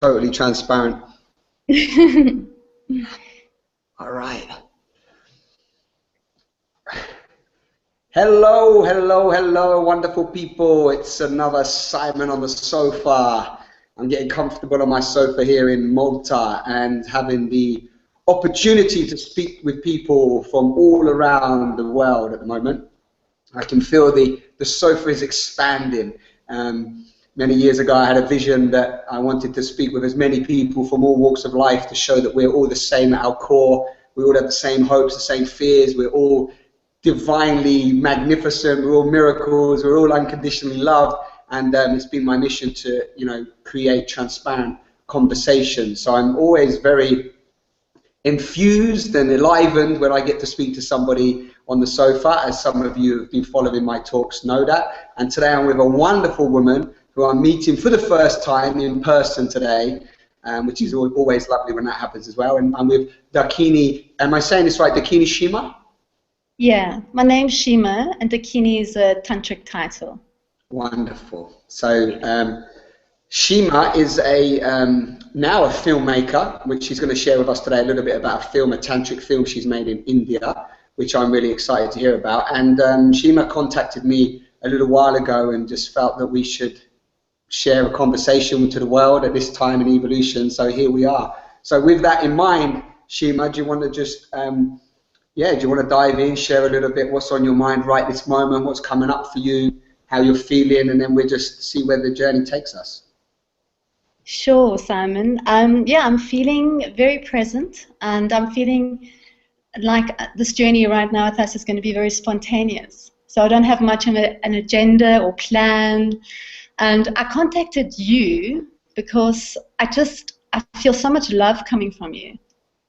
Totally transparent. All right. Hello, hello, hello, wonderful people. It's another Simon on the sofa. I'm getting comfortable on my sofa here in Malta and having the opportunity to speak with people from all around the world at the moment. I can feel the sofa is expanding. Many years ago, I had a vision that I wanted to speak with as many people from all walks of life to show that we're all the same at our core. We all have the same hopes, the same fears. We're all divinely magnificent. We're all miracles. We're all unconditionally loved. And it's been my mission to, create transparent conversations. So I'm always very infused and enlivened when I get to speak to somebody on the sofa, as some of you have been following my talks know that. And today I'm with a wonderful woman who I'm meeting for the first time in person today, which is always lovely when that happens as well. And I'm with Dakini, am I saying this right, Dakini Shima? Yeah, my name's Shima, and Dakini is a Tantric title. Wonderful. So Shima is now a filmmaker, which she's going to share with us today a little bit about a Tantric film she's made in India, which I'm really excited to hear about. And Shima contacted me a little while ago and just felt that we should share a conversation to the world at this time in evolution. So here we are. So with that in mind, Shima, do you want to just, do you want to dive in, share a little bit what's on your mind right this moment, what's coming up for you, how you're feeling, and then we'll just see where the journey takes us. Sure, Simon. I'm feeling very present, and I'm feeling like this journey right now with us is going to be very spontaneous. So I don't have much of an agenda or plan. And I contacted you because I feel so much love coming from you.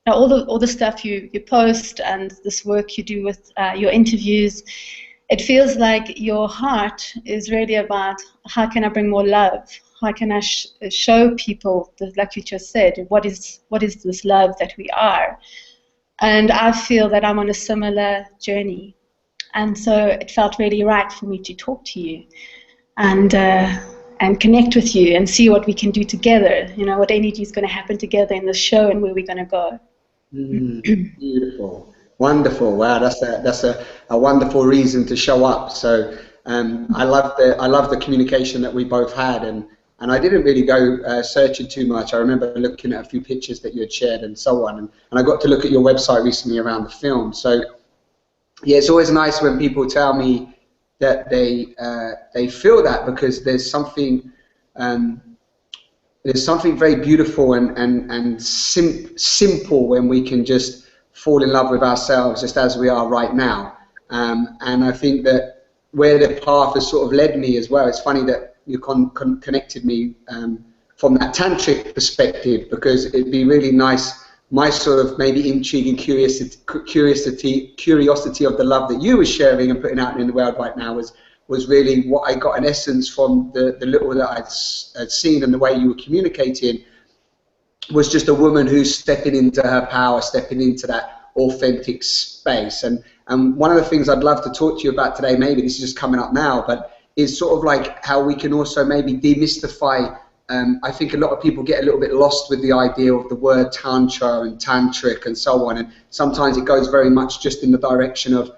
Now, all the stuff you post and this work you do with your interviews, it feels like your heart is really about how can I bring more love? How can I show people, like you just said, what is this love that we are? And I feel that I'm on a similar journey. And so it felt really right for me to talk to you and connect with you and see what we can do together, what energy is going to happen together in the show and where we're going to go. Beautiful. Wonderful. Wow, that's a wonderful reason to show up. So I love the communication that we both had, and I didn't really go searching too much. I remember looking at a few pictures that you had shared and so on, and I got to look at your website recently around the film. So yeah, it's always nice when people tell me that they feel that, because there's something very beautiful and simple when we can just fall in love with ourselves just as we are right now. And I think that where the path has sort of led me as well, it's funny that you connected me from that tantric perspective, because it'd be really nice, my sort of maybe intrigue and curiosity of the love that you were sharing and putting out in the world right now was really what I got in essence from the little that I'd seen, and the way you were communicating was just a woman who's stepping into her power, stepping into that authentic space. And one of the things I'd love to talk to you about today, maybe this is just coming up now, but is sort of like how we can also maybe demystify. I think a lot of people get a little bit lost with the idea of the word Tantra and Tantric and so on, and sometimes it goes very much just in the direction of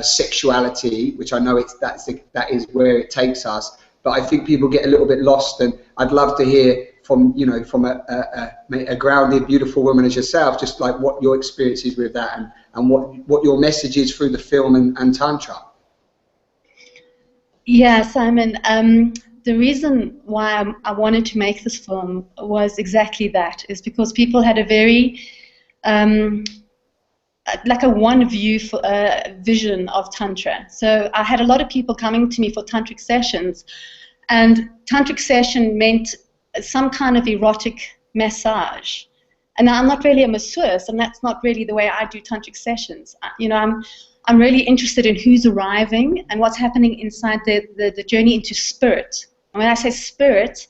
sexuality, which I know that is where it takes us. But I think people get a little bit lost, and I'd love to hear from a grounded, beautiful woman as yourself, just like what your experience is with that, and what your message is through the film and Tantra. Yeah, Simon. The reason why I wanted to make this film was exactly that, is because people had a very like a one view vision of Tantra. So I had a lot of people coming to me for Tantric sessions, and Tantric session meant some kind of erotic massage. And I'm not really a masseuse, and that's not really the way I do Tantric sessions. I'm really interested in who's arriving and what's happening inside the journey into spirit. And when I say spirit,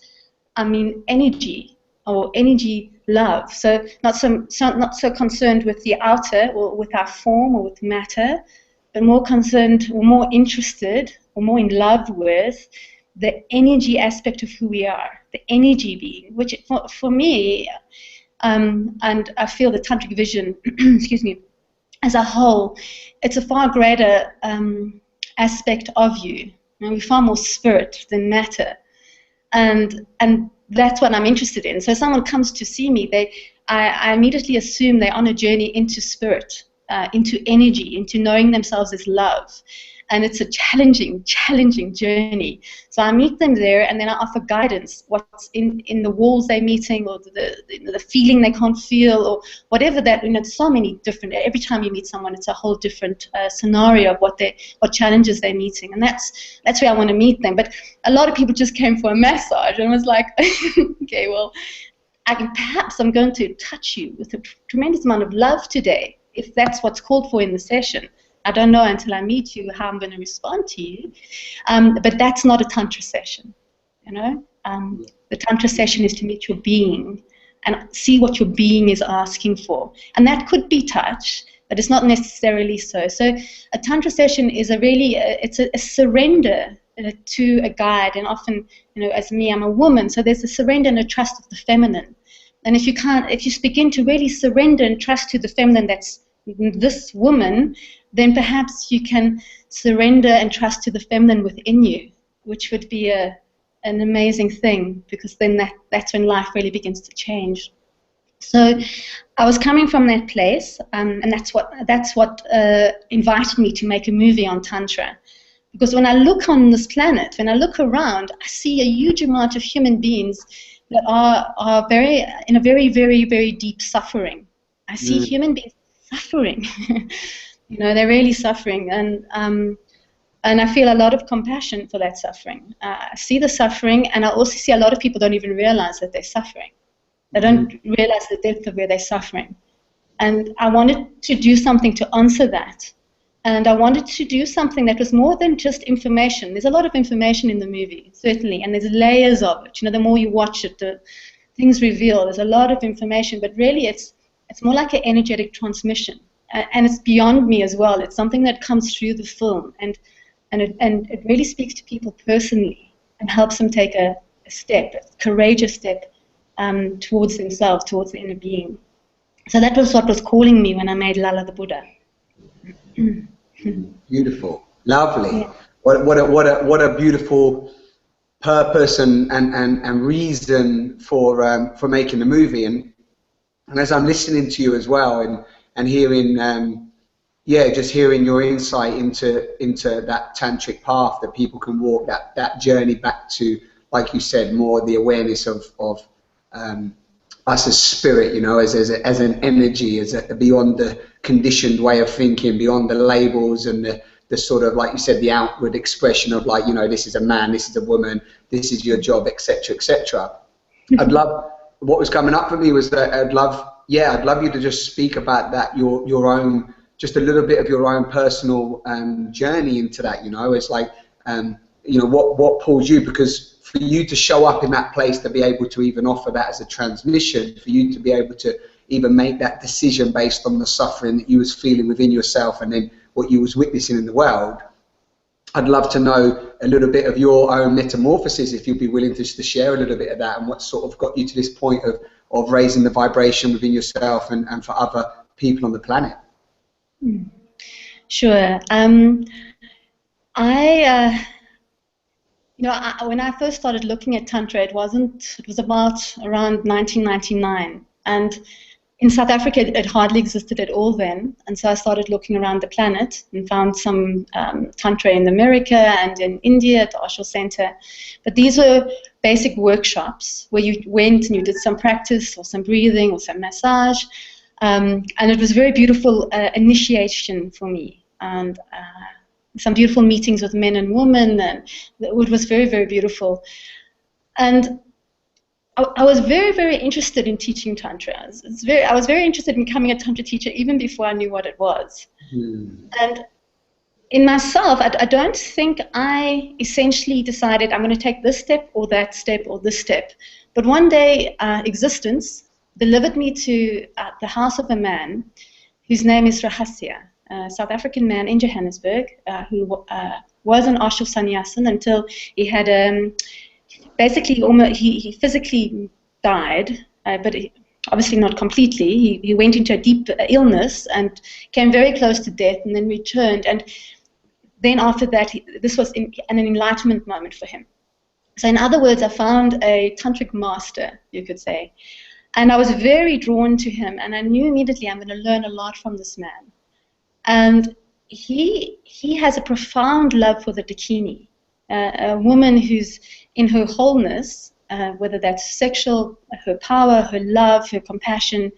I mean energy, or energy love. So not so concerned with the outer or with our form or with matter, but more concerned or more interested or more in love with the energy aspect of who we are, the energy being, which for me, and I feel the Tantric vision, excuse me, as a whole, it's a far greater aspect of you. We're far more spirit than matter, and that's what I'm interested in. So if someone comes to see me, I immediately assume they're on a journey into spirit, into energy, into knowing themselves as love. And it's a challenging journey. So I meet them there, and then I offer guidance, what's in the walls they're meeting, or the feeling they can't feel, or whatever that, so many different, every time you meet someone, it's a whole different scenario of what challenges they're meeting. And that's where I want to meet them. But a lot of people just came for a massage, and I was like, okay, well, perhaps I'm going to touch you with a tremendous amount of love today, if that's what's called for in the session. I don't know until I meet you how I'm going to respond to you, but that's not a Tantra session, The Tantra session is to meet your being and see what your being is asking for. And that could be touch, but it's not necessarily so. So a Tantra session is it's a surrender to a guide, and often, as me, I'm a woman, so there's a surrender and a trust of the feminine. And if you begin to really surrender and trust to the feminine that's this woman, then perhaps you can surrender and trust to the feminine within you, which would be an amazing thing, because then that's when life really begins to change. So I was coming from that place, and that's what invited me to make a movie on Tantra. Because when I look on this planet, when I look around, I see a huge amount of human beings that are in a very, very, very deep suffering. I see human beings suffering. They're really suffering, and I feel a lot of compassion for that suffering. I see the suffering, and I also see a lot of people don't even realize that they're suffering. They don't realize the depth of where they're suffering. And I wanted to do something to answer that. And I wanted to do something that was more than just information. There's a lot of information in the movie, certainly, and there's layers of it. The more you watch it, the things reveal. There's a lot of information, but really it's more like an energetic transmission. And it's beyond me as well. It's something that comes through the film, and it really speaks to people personally and helps them take a courageous step towards themselves, towards the inner being. So that was what was calling me when I made Lalla the Buddha. Beautiful, lovely. Yeah. What a beautiful purpose and reason for making the movie. And as I'm listening to you as well, and hearing, just hearing your insight into that tantric path that people can walk, that journey back to, like you said, more the awareness of us as spirit, as an energy, beyond the conditioned way of thinking, beyond the labels and the sort of, like you said, the outward expression of, like, this is a man, this is a woman, this is your job, etc., etc. I'd love, what was coming up for me was that I'd love you to just speak about that, your own, just a little bit of your own personal journey into that. It's like, what pulls you, because for you to show up in that place, to be able to even offer that as a transmission, for you to be able to even make that decision based on the suffering that you was feeling within yourself and then what you was witnessing in the world. I'd love to know a little bit of your own metamorphosis, if you'd be willing to share a little bit of that, and what sort of got you to this point of raising the vibration within yourself and for other people on the planet. Sure. When I first started looking at Tantra, it was about around 1999, and in South Africa it hardly existed at all then, and so I started looking around the planet and found some Tantra in America and in India at the Osho Center. But these were basic workshops where you went and you did some practice or some breathing or some massage, and it was a very beautiful initiation for me, and some beautiful meetings with men and women, and it was very, very beautiful. And I was very, very interested in teaching Tantra. I was very interested in becoming a Tantra teacher even before I knew what it was. And in myself, I don't think I essentially decided I'm going to take this step or that step or this step. But one day, existence delivered me to the house of a man whose name is Rahasya, a South African man in Johannesburg who was an ashur sannyasin until he had basically he physically died, but obviously not completely. He went into a deep illness and came very close to death, and then returned. And then after that, this was an enlightenment moment for him. So in other words, I found a tantric master, you could say. And I was very drawn to him, and I knew immediately I'm going to learn a lot from this man. And he has a profound love for the Dakini, a woman who's in her wholeness, whether that's sexual, her power, her love, her compassion,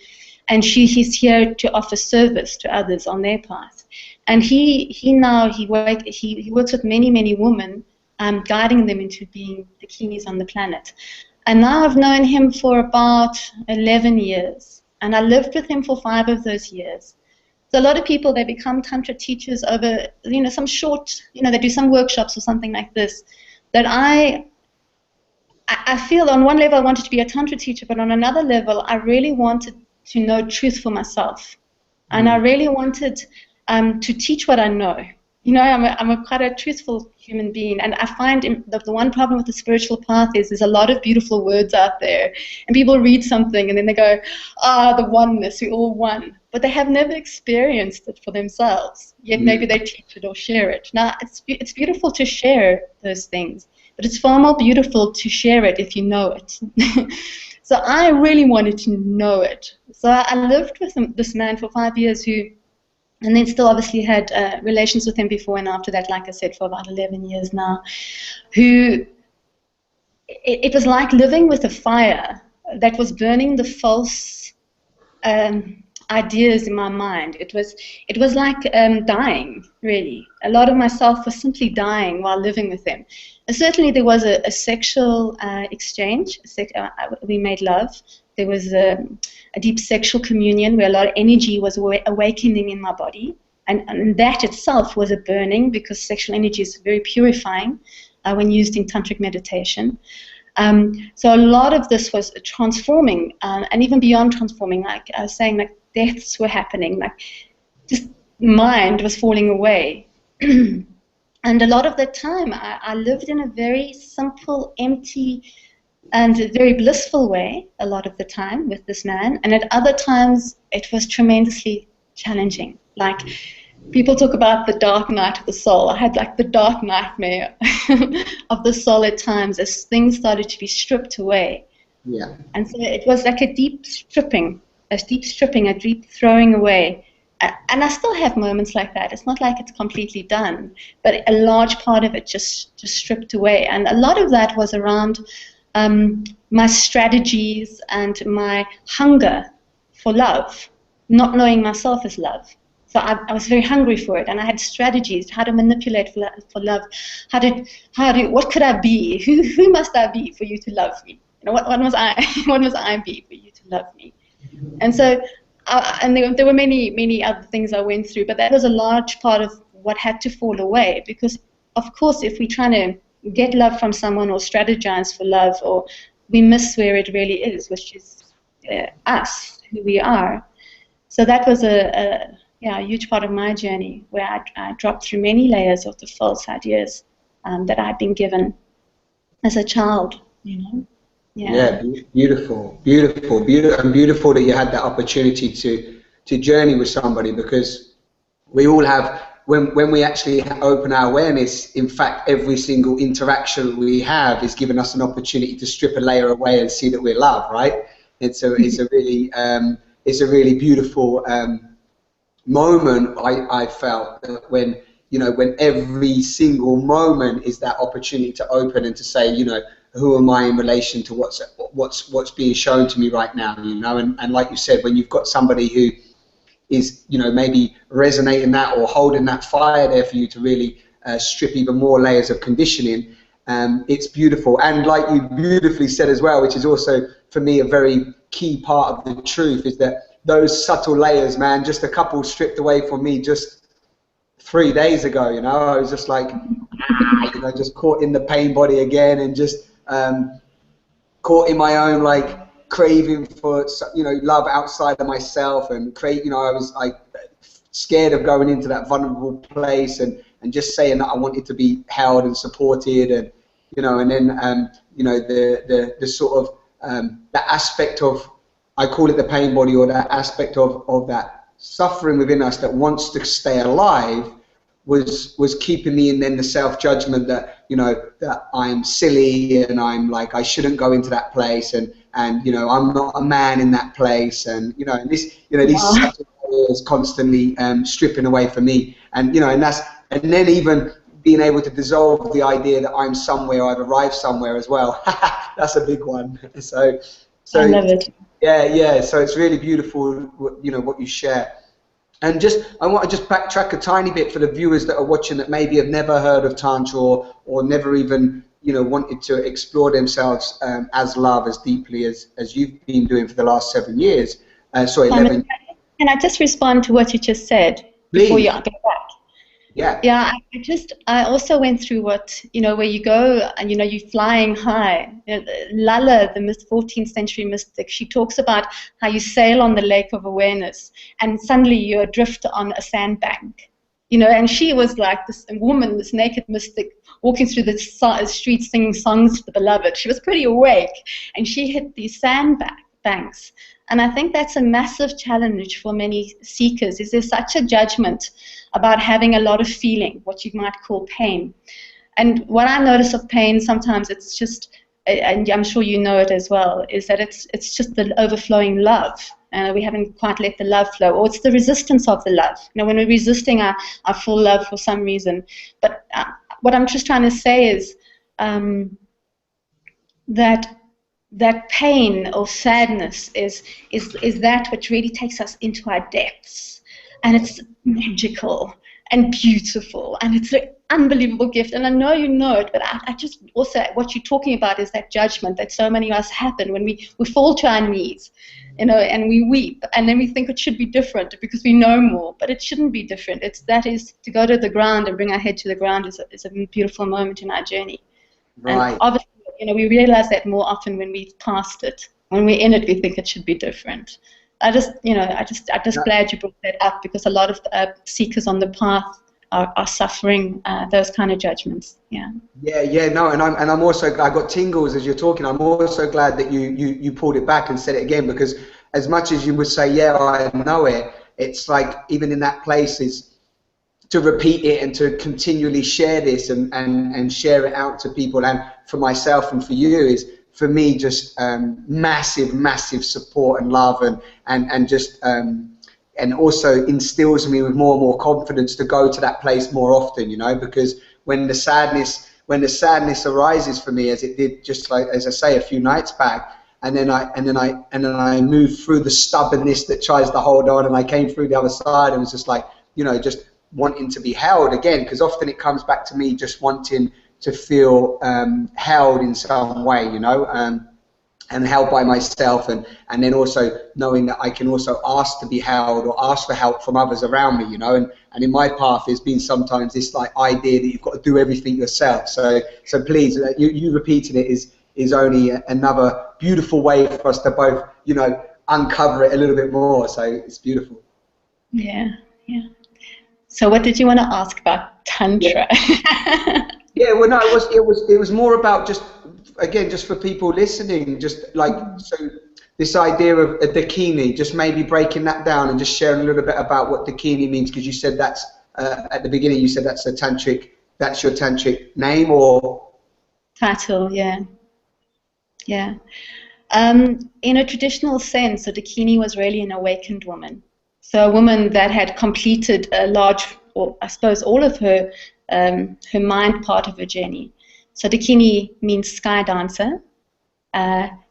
and he's here to offer service to others on their path. And he works with many women, guiding them into being Dakinis on the planet. And now I've known him for about 11 years, and I lived with him for 5 of those years. So a lot of people, they become Tantra teachers over, some short, they do some workshops or something like this. That I feel on one level I wanted to be a Tantra teacher, but on another level I really wanted to know truth for myself. And I really wanted to teach what I know. I'm quite a truthful human being, and I find the one problem with the spiritual path is there's a lot of beautiful words out there, and people read something and then they go, the oneness, we're all one. But they have never experienced it for themselves, yet maybe they teach it or share it. Now, it's beautiful to share those things, but it's far more beautiful to share it if you know it. So I really wanted to know it. So I lived with this man for 5 years and then still obviously had relations with him before and after that, like I said, for about 11 years now, it was like living with a fire that was burning the false ideas in my mind. It was like dying, really. A lot of myself was simply dying while living with him. And certainly there was a sexual exchange. We made love. There was a deep sexual communion where a lot of energy was awakening in my body. And that itself was a burning, because sexual energy is very purifying when used in tantric meditation. So a lot of this was transforming, and even beyond transforming, like I was saying, like deaths were happening, like just mind was falling away. And a lot of the time I lived in a very simple, empty, and a very blissful way a lot of the time with this man, and at other times it was tremendously challenging. Like, people talk about the dark night of the soul. I had like the dark nightmare of the soul at times as things started to be stripped away. Yeah. And so it was like a deep stripping, a deep throwing away. And I still have moments like that. It's not like it's completely done, but a large part of it just stripped away. And a lot of that was around my strategies and my hunger for love, not knowing myself as love. So I was very hungry for it, and I had strategies how to manipulate for love, what could I be? Who must I be for you to love me? What must I be for you to love me? And so, and there were many other things I went through, but that was a large part of what had to fall away, because of course if we're trying to get love from someone or strategize for love, or we miss where it really is, which is us, who we are. So that was a huge part of my journey, where I dropped through many layers of the false ideas that I'd been given as a child, Yeah, beautiful, and beautiful that you had that opportunity to journey with somebody, because we all have, when we actually open our awareness, in fact, every single interaction we have is giving us an opportunity to strip a layer away and see that we're loved, right? It's a really beautiful moment. I felt that when every single moment is that opportunity to open and to say, who am I in relation to what's being shown to me right now, and like you said, when you've got somebody who is maybe resonating that or holding that fire there for you to really strip even more layers of conditioning, it's beautiful. And like you beautifully said as well, which is also for me a very key part of the truth, is that those subtle layers, man, just a couple stripped away from me just 3 days ago, I was just like, just caught in the pain body again, and just caught in my own like craving for love outside of myself, and I was like scared of going into that vulnerable place, and and just saying that I wanted to be held and supported, and and then the sort of that aspect of, I call it the pain body, or that aspect of that suffering within us that wants to stay alive, was keeping me in then the self-judgment that that I'm silly, and I'm like, I shouldn't go into that place, and I'm not a man in that place, and and this these subtle areas constantly stripping away from me, and and then even being able to dissolve the idea that I'm somewhere, I've arrived somewhere as well. That's a big one. So I love it. Yeah. So it's really beautiful, what you share. And I want to just backtrack a tiny bit for the viewers that are watching that maybe have never heard of Tantra, or never even wanted to explore themselves as love as deeply as you've been doing for the last 7 years. Sorry, 11. Can I just respond to what you just said before you go back? Yeah. Yeah, I also went through what, where you go and, you're flying high. Lalla, the 14th century mystic, she talks about how you sail on the lake of awareness and suddenly you're adrift on a sandbank. And she was like this woman, this naked mystic, walking through the streets singing songs to the beloved. She was pretty awake, and she hit these sandbanks. And I think that's a massive challenge for many seekers. Is there's such a judgment about having a lot of feeling, what you might call pain. And what I notice of pain, sometimes it's just, and I'm sure you know it as well, is that it's just the overflowing love. We haven't quite let the love flow, or it's the resistance of the love. When we're resisting our full love for some reason. But what I'm just trying to say is that pain or sadness is that which really takes us into our depths, and it's magical and beautiful, and it's an unbelievable gift. And I know you know it, but I just also, what you're talking about is that judgment that so many of us happen when we fall to our knees, and we weep, and then we think it should be different because we know more, but it shouldn't be different. That is to go to the ground and bring our head to the ground is a beautiful moment in our journey. Right. And obviously, we realize that more often when we've passed it. When we're in it, we think it should be different. I'm just glad you brought that up, because a lot of seekers on the path are suffering those kind of judgments. Yeah. No, and I'm also, I got tingles as you're talking. I'm also glad that you pulled it back and said it again, because as much as you would say, yeah, I know it, it's like even in that place is to repeat it and to continually share this and share it out to people, and for myself and for you, is for me just massive support and love, and just and also instills me with more and more confidence to go to that place more often, because when the sadness arises for me, as it did, just like as I say, a few nights back, and then I moved through the stubbornness that tries to hold on, and I came through the other side, and was just like, just wanting to be held again, because often it comes back to me just wanting to feel held in some way, and held by myself, and then also knowing that I can also ask to be held or ask for help from others around me, and in my path there's been sometimes this like idea that you've got to do everything yourself, so please, you repeating it is only another beautiful way for us to both uncover it a little bit more, so it's beautiful. Yeah. So what did you want to ask about Tantra? Yeah, well, no, it was more about just, again, just for people listening, just like, so this idea of a Dakini, just maybe breaking that down and just sharing a little bit about what Dakini means, because you said that's, at the beginning, you said that's your Tantric name or? Title, yeah. In a traditional sense, a Dakini was really an awakened woman. So a woman that had completed a large, or I suppose all of her mind part of her journey. So Dakini means sky dancer,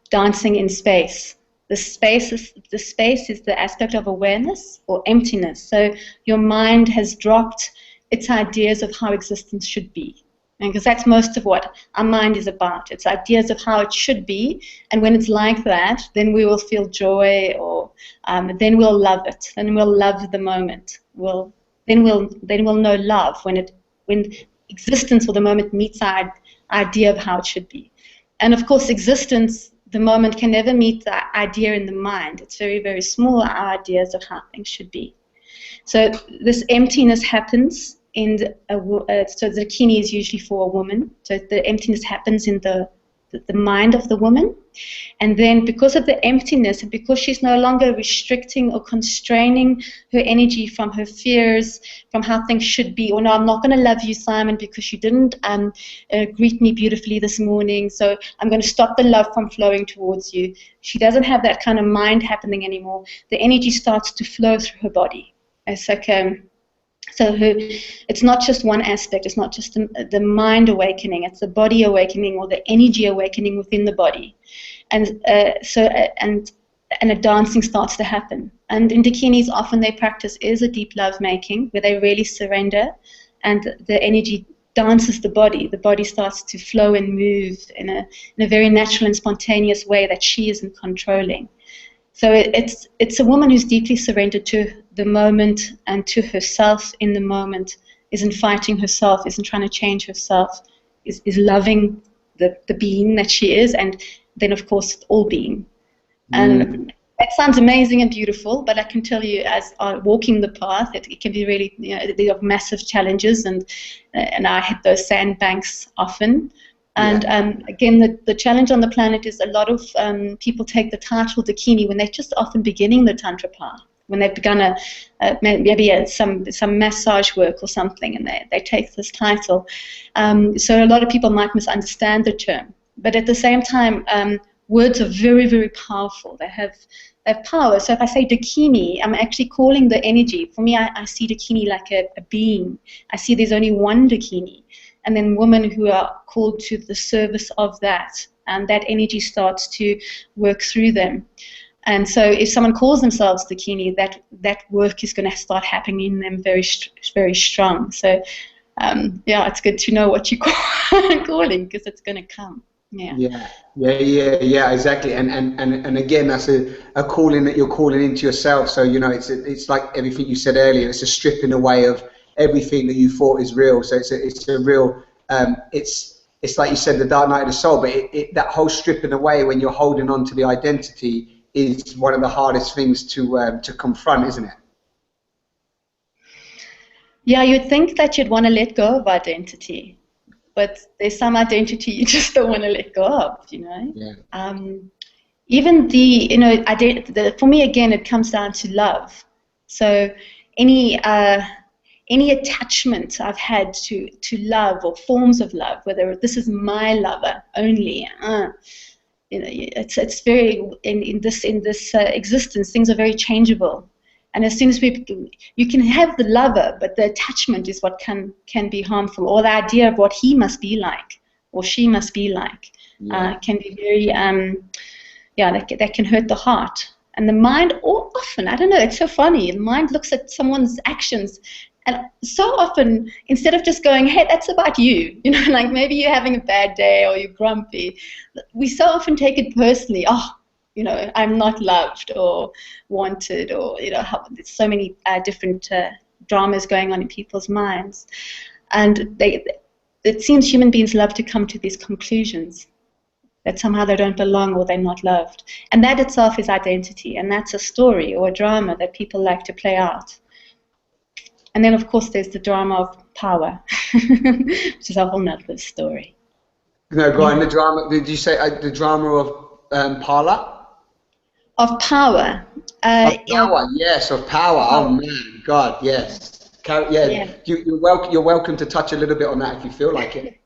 dancing in space. The space is the aspect of awareness or emptiness. So your mind has dropped its ideas of how existence should be. Because that's most of what our mind is about. It's ideas of how it should be, and when it's like that, then we will feel joy, or then we'll love it. Then we'll love the moment. Then we'll know love when existence or the moment meets our idea of how it should be. And of course, existence, the moment, can never meet the idea in the mind. It's very, very small, our ideas of how things should be. So this emptiness happens so the Dakini is usually for a woman. So the emptiness happens in the mind of the woman. And then because of the emptiness, and because she's no longer restricting or constraining her energy from her fears, from how things should be, or no, I'm not going to love you, Simon, because you didn't greet me beautifully this morning, so I'm going to stop the love from flowing towards you. She doesn't have that kind of mind happening anymore. The energy starts to flow through her body. It's like it's not just one aspect. It's not just the mind awakening. It's the body awakening, or the energy awakening within the body, and a dancing starts to happen. And in Dakinis, often their practice is a deep love making, where they really surrender, and the energy dances the body. The body starts to flow and move in a very natural and spontaneous way that she isn't controlling. So it's a woman who's deeply surrendered to the moment and to herself in the moment, isn't fighting herself, isn't trying to change herself, is loving the being that she is, and then of course all being. And that sounds amazing and beautiful, but I can tell you, as walking the path, it can be really, there are massive challenges, and I hit those sandbanks often. And again, the challenge on the planet is a lot of people take the title Dakini when they're just often beginning the Tantra path, when they've begun maybe some massage work or something, and they take this title. So a lot of people might misunderstand the term. But at the same time, words are very, very powerful. They have power. So if I say Dakini, I'm actually calling the energy. For me, I see Dakini like a being. I see there's only one Dakini, and then women who are called to the service of that, and that energy starts to work through them. And so if someone calls themselves Dakini, that work is going to start happening in them very, very strong. So yeah, it's good to know what you're calling, because it's going to come. Yeah, exactly. And again, that's a calling that you're calling into yourself. So it's like everything you said earlier. It's a stripping away of everything that you thought is real. So it's a real it's like you said, the dark night of the soul. But that whole stripping away, when you're holding on to the identity, is one of the hardest things to confront, isn't it? Yeah, you'd think that you'd want to let go of identity, but there's some identity you just don't want to let go of, Yeah. Even for me, again, it comes down to love. So any attachment I've had to love, or forms of love, whether this is my lover only, it's very in this existence, things are very changeable. And as soon as you can have the lover, but the attachment is what can be harmful, or the idea of what he must be like or she must be like, can be very that can hurt the heart. And the mind, often, I don't know, it's so funny, the mind looks at someone's actions, and so often, instead of just going, hey, that's about you, like maybe you're having a bad day or you're grumpy, we so often take it personally. I'm not loved or wanted, or there's so many different dramas going on in people's minds, and it seems human beings love to come to these conclusions that somehow they don't belong or they're not loved, and that itself is identity, and that's a story or a drama that people like to play out. And then, of course, there's the drama of power, which is a whole nother story. No, go on. The drama. Did you say the drama of Pala? Of power. Of power, yes, of power. Oh man, God, yes. You're welcome to touch a little bit on that if you feel like it.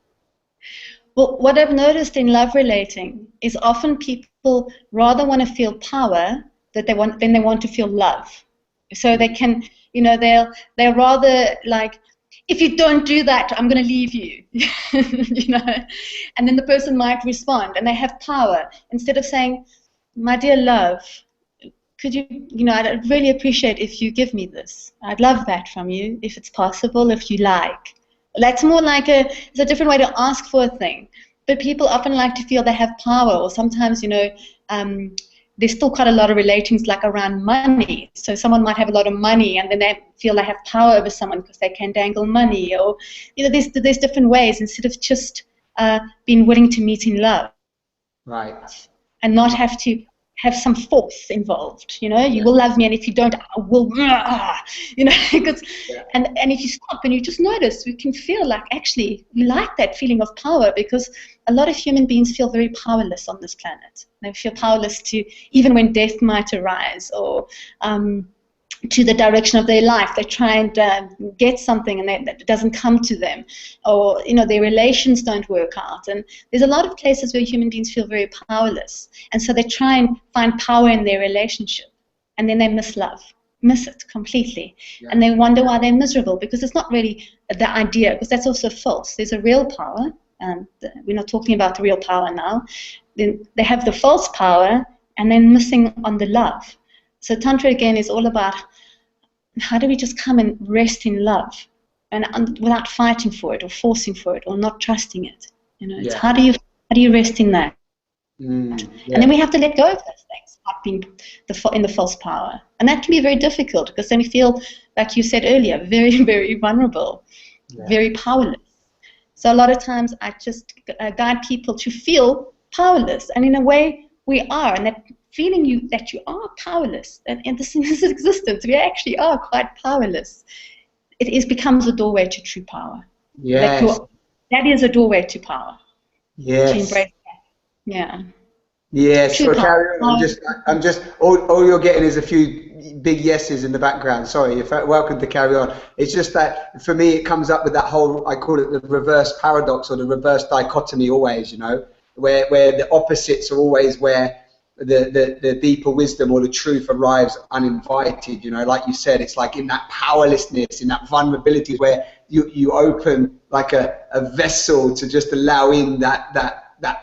Well, what I've noticed in love relating is often people rather want to feel power than they want to feel love. So they can, they're rather like, if you don't do that, I'm going to leave you, And then the person might respond, and they have power. Instead of saying, my dear love, could you, I'd really appreciate if you give me this. I'd love that from you, if it's possible, if you like. That's more like it's a different way to ask for a thing. But people often like to feel they have power, or sometimes, there's still quite a lot of relatings like around money. So someone might have a lot of money, and then they feel they have power over someone because they can dangle money, or there's different ways, instead of just being willing to meet in love, right, and not have to have some force involved, you know. You will love me, and if you don't, I will, you know. Because, and if you stop and you just notice, we can feel like actually we like that feeling of power, because a lot of human beings feel very powerless on this planet. They feel powerless to, even when death might arise, or to the direction of their life. They try and get something, and that doesn't come to them, or, you know, their relations don't work out. And there's a lot of places where human beings feel very powerless, and so they try and find power in their relationship, and then they miss love, miss it completely, and they wonder why they're miserable, because it's not really the idea, because that's also false. There's a real power, and we're not talking about the real power now. Then they have the false power, and then missing on the love. So Tantra, again, is all about how do we just come and rest in love, and without fighting for it or forcing for it or not trusting it. You know, it's how do you rest in that? And then we have to let go of those things, like being in the false power, and that can be very difficult, because then we feel, like you said earlier, very, very vulnerable, very powerless. So a lot of times I just guide people to feel powerless, and in a way we are, and that feeling that you are powerless, and in this existence we actually are quite powerless. It becomes a doorway to true power. Yes. That is a doorway to power. Yes. To embrace that. Yeah. Yes. True So carry on. I'm just all you're getting is a few big yeses in the background. Sorry, you're welcome to carry on. It's just that for me it comes up with that whole, I call it the reverse paradox, or the reverse dichotomy always, you know, where the opposites are always where the deeper wisdom or the truth arrives uninvited. You know, like you said, it's like in that powerlessness, in that vulnerability, where you open like a vessel to just allow in that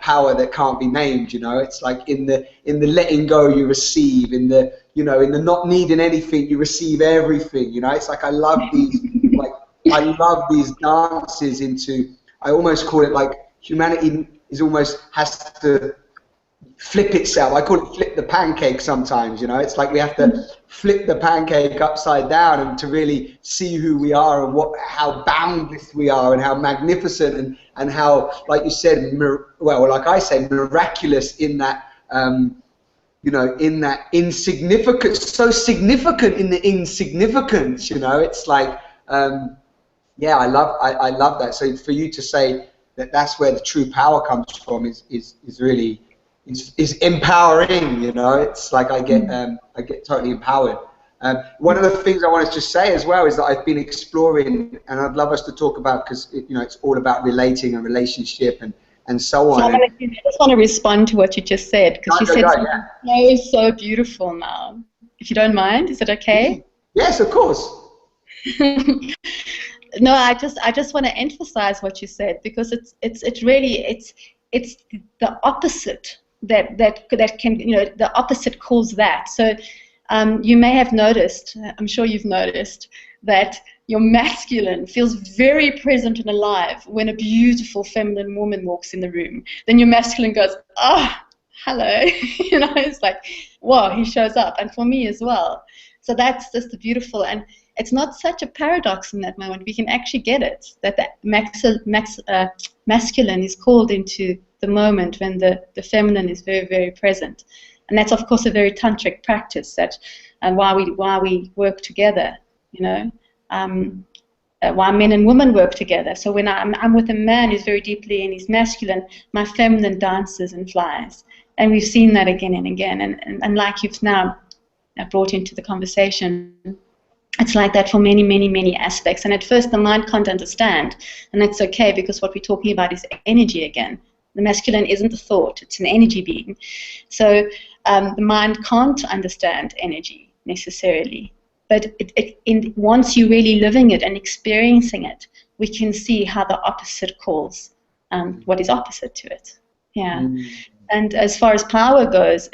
power that can't be named. You know, it's like in the letting go you receive, in the, you know, in the not needing anything you receive everything. You know, it's like I love these I love these dances into, I almost call it like humanity is almost has to flip itself. I call it flip the pancake sometimes, you know. It's like we have to flip the pancake upside down, and to really see who we are, and how boundless we are, and how magnificent, and how, like you said, well, like I say, miraculous in that, you know, in that insignificance, so significant in the insignificance, you know. It's like, yeah, I love that. So for you to say that that's where the true power comes from is really, is empowering, you know. It's like I get totally empowered. One of the things I want to just say as well is that I've been exploring, and I'd love us to talk about, because you know, it's all about relating and relationship and so on. I just want to respond to what you just said, because you said something so beautiful now. If you don't mind, is it okay? Yes, of course. No, I just want to emphasize what you said, because it's really the opposite that can, you know, the opposite calls that. So you may have noticed, I'm sure you've noticed, that your masculine feels very present and alive when a beautiful feminine woman walks in the room. Then your masculine goes, hello, you know, it's like, wow, he shows up. And for me as well. So that's just the beautiful, and it's not such a paradox in that moment. We can actually get it, that the masculine is called into the moment when the feminine is very, very present. And that's, of course, a very tantric practice, that why we work together, you know, why men and women work together. So when I'm with a man who's very deeply in his masculine, my feminine dances and flies. And we've seen that again and again. And like you've now brought into the conversation, it's like that for many, many, many aspects. And at first the mind can't understand, and that's okay, because what we're talking about is energy again. The masculine isn't a thought, it's an energy being. So the mind can't understand energy necessarily, but once you're really living it and experiencing it, we can see how the opposite calls what is opposite to it. Yeah. And as far as power goes,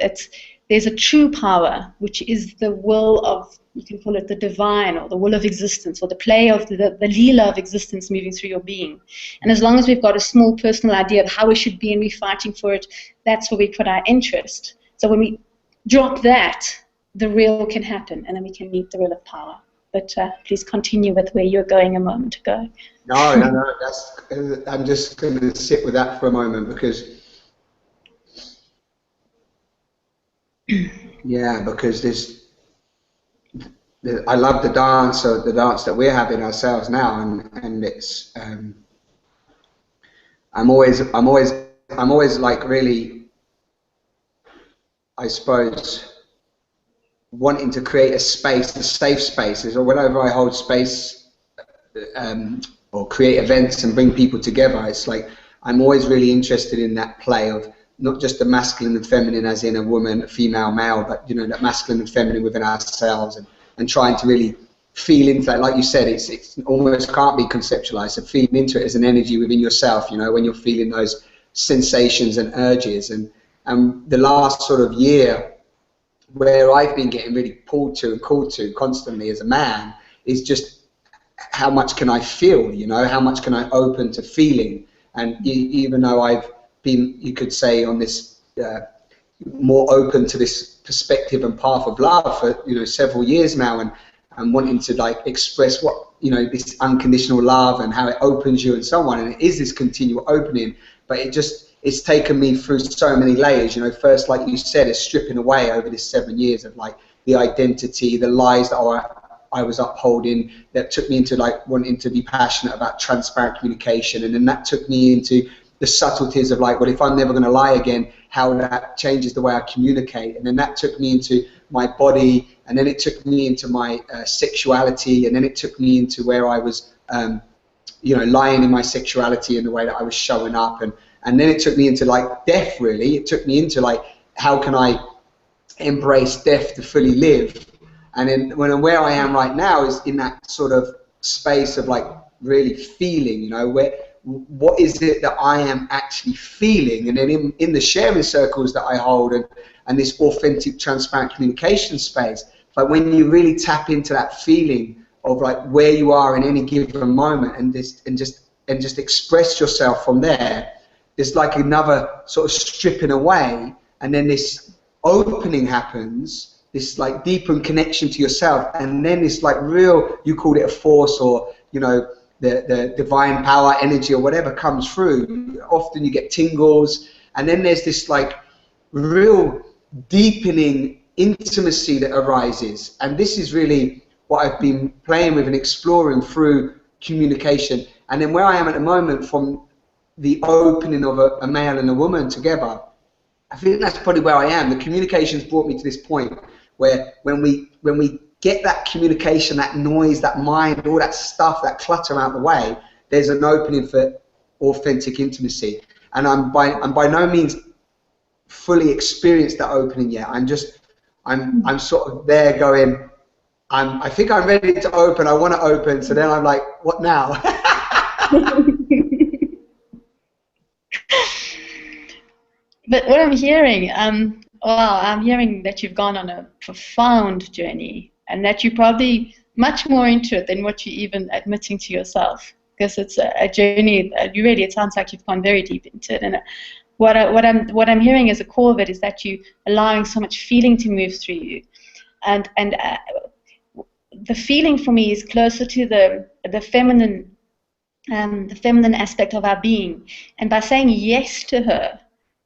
there's a true power, which is the will of, you can call it the divine, or the will of existence, or the play of the Lalla of existence moving through your being. And as long as we've got a small personal idea of how we should be and we're fighting for it, that's where we put our interest. So when we drop that, the real can happen, and then we can meet the real of power. But please continue with where you were going a moment ago. No, I'm just going to sit with that for a moment, because Yeah, because I love the dance, or the dance that we're having ourselves now, and it's I'm always like really, I suppose, wanting to create a space, a safe spaces, or whenever I hold space, or create events and bring people together, it's like I'm always really interested in that play of not just the masculine and feminine as in a woman, a female, male, but you know, that masculine and feminine within ourselves, and trying to really feel into that. Like you said, it's almost can't be conceptualized. So feeling into it as an energy within yourself, you know, when you're feeling those sensations and urges. And the last sort of year, where I've been getting really pulled to and called to constantly as a man, is just how much can I feel, you know, how much can I open to feeling. And even though I've been, you could say, on this more open to this perspective and path of love for, you know, several years now, and wanting to like express what, you know, this unconditional love and how it opens you and so on, and it is this continual opening, but it's taken me through so many layers, you know. First, like you said, it's stripping away over this 7 years of like the identity, the lies that I was upholding, that took me into like wanting to be passionate about transparent communication, and then that took me into the subtleties of like, well, if I'm never going to lie again, how that changes the way I communicate, and then that took me into my body, and then it took me into my sexuality, and then it took me into where I was, you know, lying in my sexuality and the way that I was showing up, and then it took me into like death. Really, it took me into like, how can I embrace death to fully live? And then where I am right now is in that sort of space of like really feeling, you know, where what is it that I am actually feeling? And then in the sharing circles that I hold, and this authentic, transparent communication space, like when you really tap into that feeling of like where you are in any given moment, and just express yourself from there, there's like another sort of stripping away, and then this opening happens, this like deepened connection to yourself, and then this like real, you called it a force, or you know, the divine power, energy, or whatever comes through. Often you get tingles, and then there's this like real deepening intimacy that arises, and this is really what I've been playing with and exploring through communication. And then where I am at the moment, from the opening of a male and a woman together, I think that's probably where I am. The communication's brought me to this point where when we get that communication, that noise, that mind, all that stuff, that clutter out the way, there's an opening for authentic intimacy. And I'm by no means fully experienced that opening yet. I'm sort of there going, I think I'm ready to open, I want to open, so then I'm like, what now? But what I'm hearing, well, I'm hearing that you've gone on a profound journey, and that you're probably much more into it than what you're even admitting to yourself, because it's a journey. It sounds like you've gone very deep into it. And what I'm hearing as a core of it is that you're allowing so much feeling to move through you, and the feeling for me is closer to the feminine aspect of our being. And by saying yes to her,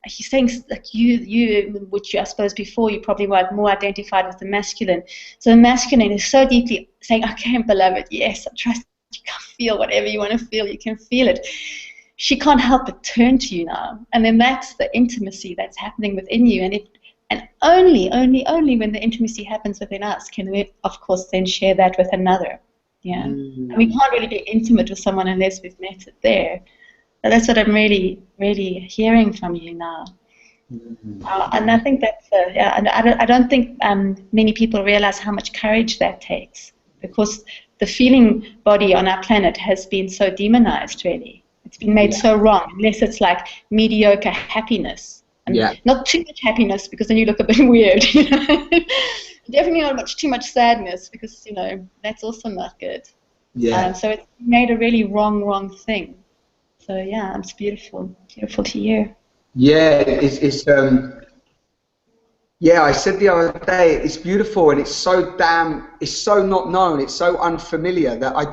he's saying, like, you, which I suppose before you probably were more identified with the masculine. So the masculine is so deeply saying, okay, beloved, yes, I trust you can feel whatever you want to feel, you can feel it. She can't help but turn to you now. And then that's the intimacy that's happening within you. And only when the intimacy happens within us can we, of course, then share that with another. Yeah. And we can't really be intimate with someone unless we've met it there. So that's what I'm really, really hearing from you now. And I think that's, yeah, and I don't think many people realize how much courage that takes, because the feeling body on our planet has been so demonized, really. It's been made so wrong, unless it's like mediocre happiness. And not too much happiness, because then you look a bit weird. You know? Definitely not too much sadness, because, you know, that's also not good. So it's made a really wrong thing. So yeah, it's beautiful to hear. Yeah, yeah, I said the other day, it's beautiful, and it's so not known, it's so unfamiliar that I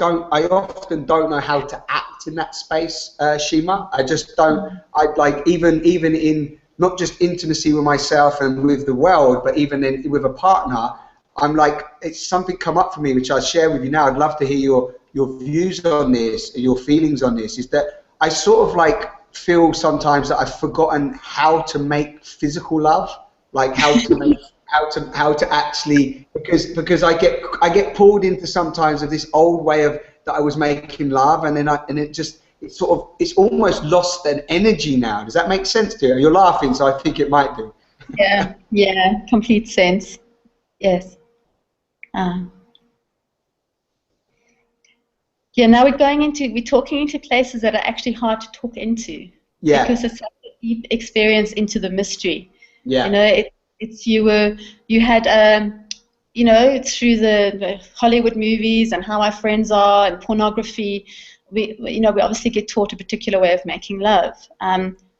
often don't know how to act in that space, Shima. I just don't. I like even in not just intimacy with myself and with the world, but even with a partner, I'm like, it's something come up for me, which I'll share with you now. I'd love to hear your views on this, your feelings on this, is that I sort of like feel sometimes that I've forgotten how to make physical love, like how to make, how to actually, because I get pulled into sometimes of this old way of that I was making love, and then it's almost lost an energy now. Does that make sense to you? You're laughing, so I think it might do. Yeah, complete sense. Yes. Yeah, now we're talking into places that are actually hard to talk into. Yeah. Because it's such a deep experience into the mystery. Yeah. You know, you had you know, through the Hollywood movies and how our friends are and pornography, we obviously get taught a particular way of making love.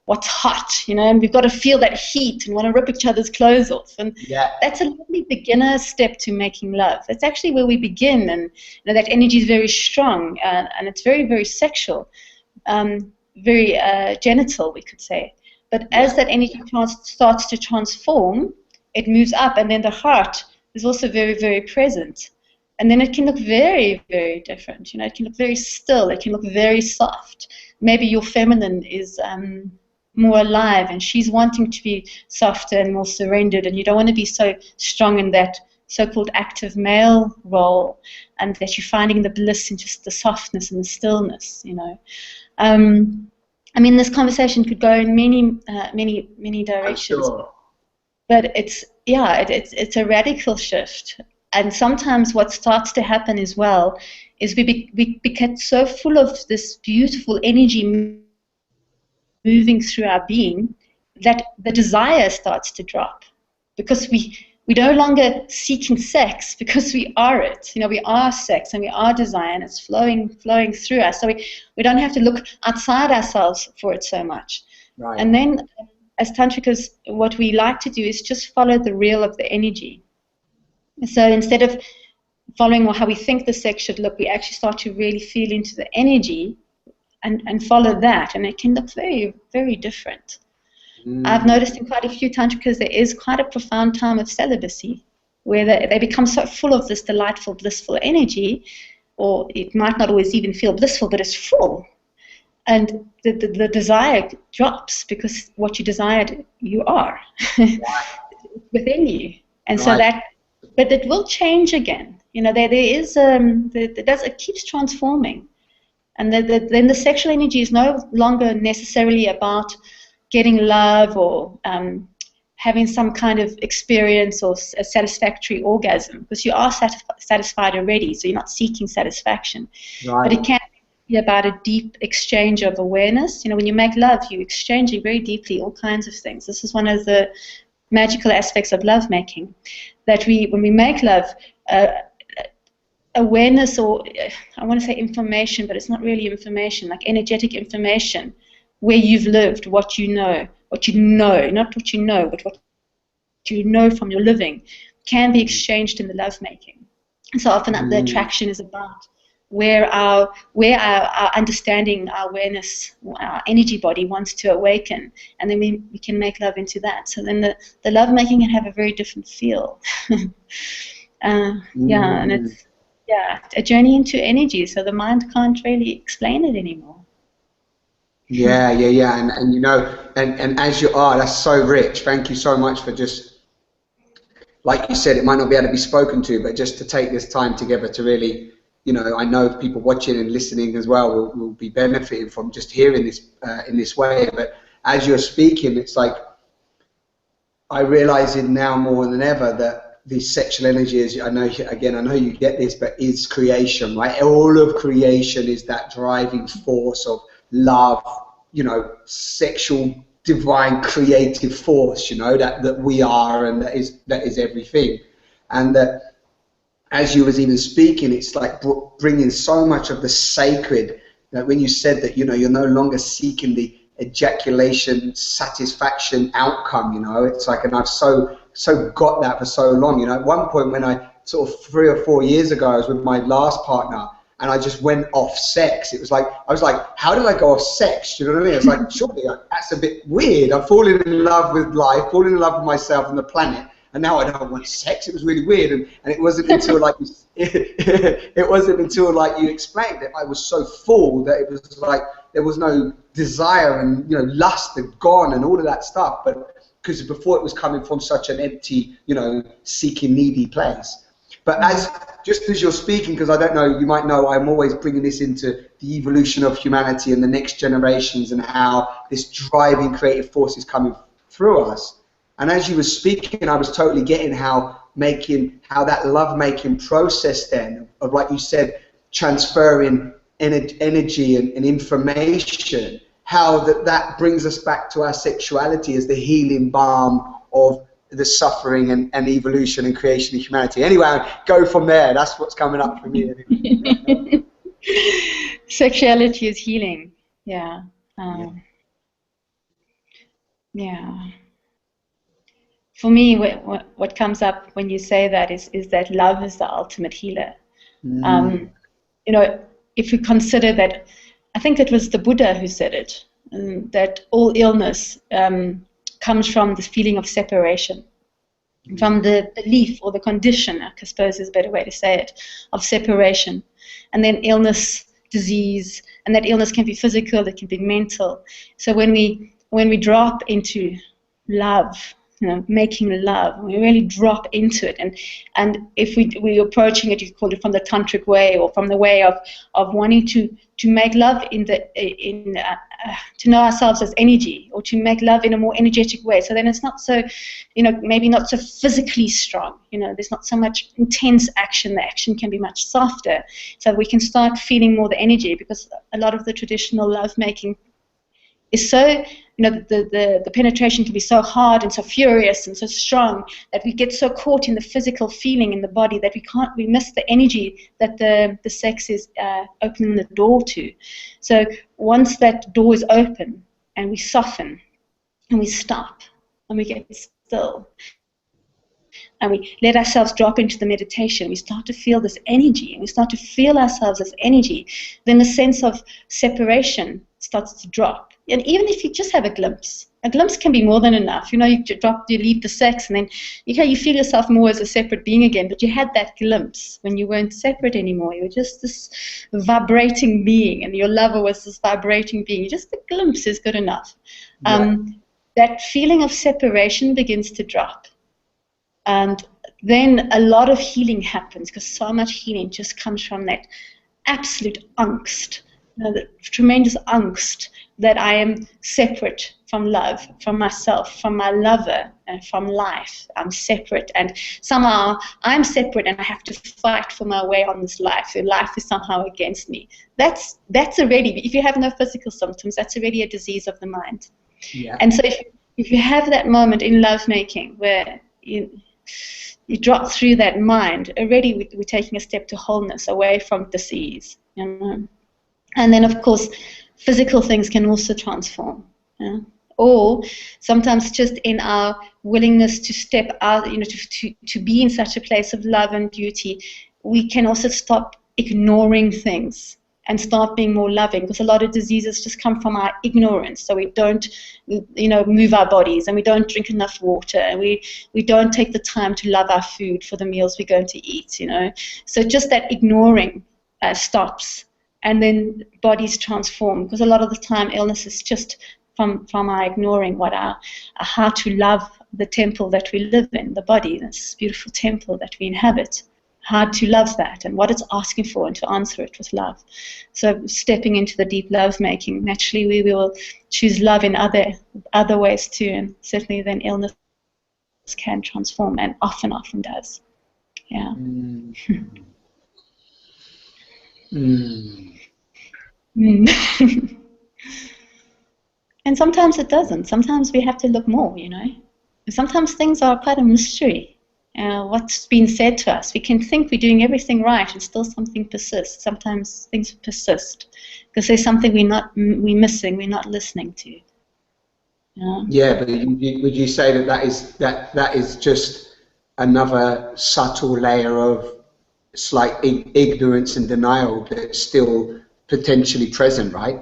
What's hot, you know, and we've got to feel that heat and want to rip each other's clothes off. And that's a lovely beginner step to making love. That's actually where we begin, and you know, that energy is very strong, and it's very, very sexual, very genital, we could say. But as that energy starts to transform, it moves up, and then the heart is also very, very present. And then it can look very, very different. You know, it can look very still. It can look very soft. Maybe your feminine is more alive, and she's wanting to be softer and more surrendered, and you don't want to be so strong in that so-called active male role, and that you're finding the bliss in just the softness and the stillness, you know. I mean, this conversation could go in many directions, but it's a radical shift. And sometimes what starts to happen as well is we get so full of this beautiful energy moving through our being that the desire starts to drop, because we no longer seeking sex, because we are it. You know, we are sex and we are desire, and it's flowing through us. So we don't have to look outside ourselves for it so much. Right. And then as tantricas, what we like to do is just follow the reel of the energy. So instead of following how we think the sex should look, we actually start to really feel into the energy and follow that, and it can look very, very different. I've noticed in quite a few tantricas there is quite a profound time of celibacy, where they become so full of this delightful, blissful energy, or it might not always even feel blissful, but it's full. And the desire drops, because what you desired, you are within you. And so but it will change again. You know, there is, it keeps transforming. And then the sexual energy is no longer necessarily about getting love or having some kind of experience or a satisfactory orgasm, because you are satisfied already, so you're not seeking satisfaction. Right. But it can be about a deep exchange of awareness. You know, when you make love, you're exchanging very deeply all kinds of things. This is one of the magical aspects of lovemaking, that when we make love, awareness, or I want to say information, but it's not really information, like energetic information, where you've lived, what you know, not what you know, but what you know from your living, can be exchanged in the lovemaking. And so often the attraction is about where our understanding, our awareness, our energy body wants to awaken, and then we can make love into that. So then the lovemaking can have a very different feel. And it's a journey into energy, so the mind can't really explain it anymore. Yeah, and you know, and as you are, that's so rich. Thank you so much for just, like you said, it might not be able to be spoken to, but just to take this time together to really, you know, I know people watching and listening as well will be benefiting from just hearing this in this way. But as you're speaking, it's like I realize it now more than ever that the sexual energy is, I know you get this, but is creation, right? All of creation is that driving force of love, you know, sexual, divine, creative force, you know, that we are, and that is everything. And that, as you was even speaking, it's like bringing so much of the sacred, that when you said that, you know, you're no longer seeking the ejaculation satisfaction outcome, you know, it's like, and I've so got that for so long, you know. At one point, when I sort of 3 or 4 years ago, I was with my last partner, and I just went off sex. It was like, I was like, how did I go off sex? Do you know what I mean? It's like, surely that's a bit weird. I've fallen in love with life, fallen in love with myself and the planet, and now I don't want sex. It was really weird, and it wasn't until like it wasn't until like you explained it, I was so full that it was like there was no desire, and you know, lust had gone and all of that stuff. But because before it was coming from such an empty, you know, seeking, needy place. But just as you're speaking, because I don't know, you might know, I'm always bringing this into the evolution of humanity and the next generations and how this driving creative force is coming through us. And as you were speaking, I was totally getting how that love-making process then, of like you said, transferring energy and information, how that brings us back to our sexuality as the healing balm of the suffering and evolution and creation of humanity. Anyway, go from there. That's what's coming up for me. Sexuality is healing. Yeah. Yeah. For me, what comes up when you say that is that love is the ultimate healer. You know, if we consider that, I think it was the Buddha who said it, that all illness comes from this feeling of separation, from the belief or the condition, I suppose is a better way to say it, of separation. And then illness, disease, and that illness can be physical, it can be mental. So when we drop into love, you know, making love, we really drop into it, and if we're approaching it, you call it from the tantric way, or from the way of wanting to make love to know ourselves as energy, or to make love in a more energetic way. So then it's not so, you know, maybe not so physically strong. You know, there's not so much intense action. The action can be much softer. So we can start feeling more the energy, because a lot of the traditional love making is so, you know, the penetration can be so hard and so furious and so strong that we get so caught in the physical feeling in the body that we miss the energy that the sex is opening the door to. So once that door is open and we soften and we stop and we get still and we let ourselves drop into the meditation, we start to feel this energy, and we start to feel ourselves as energy, then the sense of separation starts to drop. And even if you just have a glimpse can be more than enough. You know, you leave the sex, and then you feel yourself more as a separate being again, but you had that glimpse when you weren't separate anymore. You were just this vibrating being, and your lover was this vibrating being. Just a glimpse is good enough. Yeah. That feeling of separation begins to drop. And then a lot of healing happens, because so much healing just comes from that absolute angst, you know, the tremendous angst that I am separate from love, from myself, from my lover, and from life. I'm separate, and somehow I'm separate, and I have to fight for my way on this life. So life is somehow against me. That's already, if you have no physical symptoms, that's already a disease of the mind. Yeah. And so if you have that moment in lovemaking where you drop through that mind, already we're taking a step to wholeness, away from disease. You know? And then, of course, physical things can also transform. Yeah? Or sometimes just in our willingness to step out, you know, to be in such a place of love and beauty, we can also stop ignoring things and start being more loving, because a lot of diseases just come from our ignorance. So we don't, you know, move our bodies, and we don't drink enough water, and we don't take the time to love our food for the meals we're going to eat, you know. So just that ignoring stops, and then bodies transform, because a lot of the time illness is just from our ignoring how to love the temple that we live in, the body, this beautiful temple that we inhabit. How to love that and what it's asking for, and to answer it with love. So stepping into the deep love making, naturally we will choose love in other ways too, and certainly then illness can transform, and often does. Yeah. And sometimes it doesn't. Sometimes we have to look more, you know. Sometimes things are quite a mystery. What's been said to us. We can think we're doing everything right, and still something persists. Sometimes things persist because there's something we're missing, we're not listening to. Yeah, but would you say that is just another subtle layer of slight ignorance and denial that's still potentially present, right?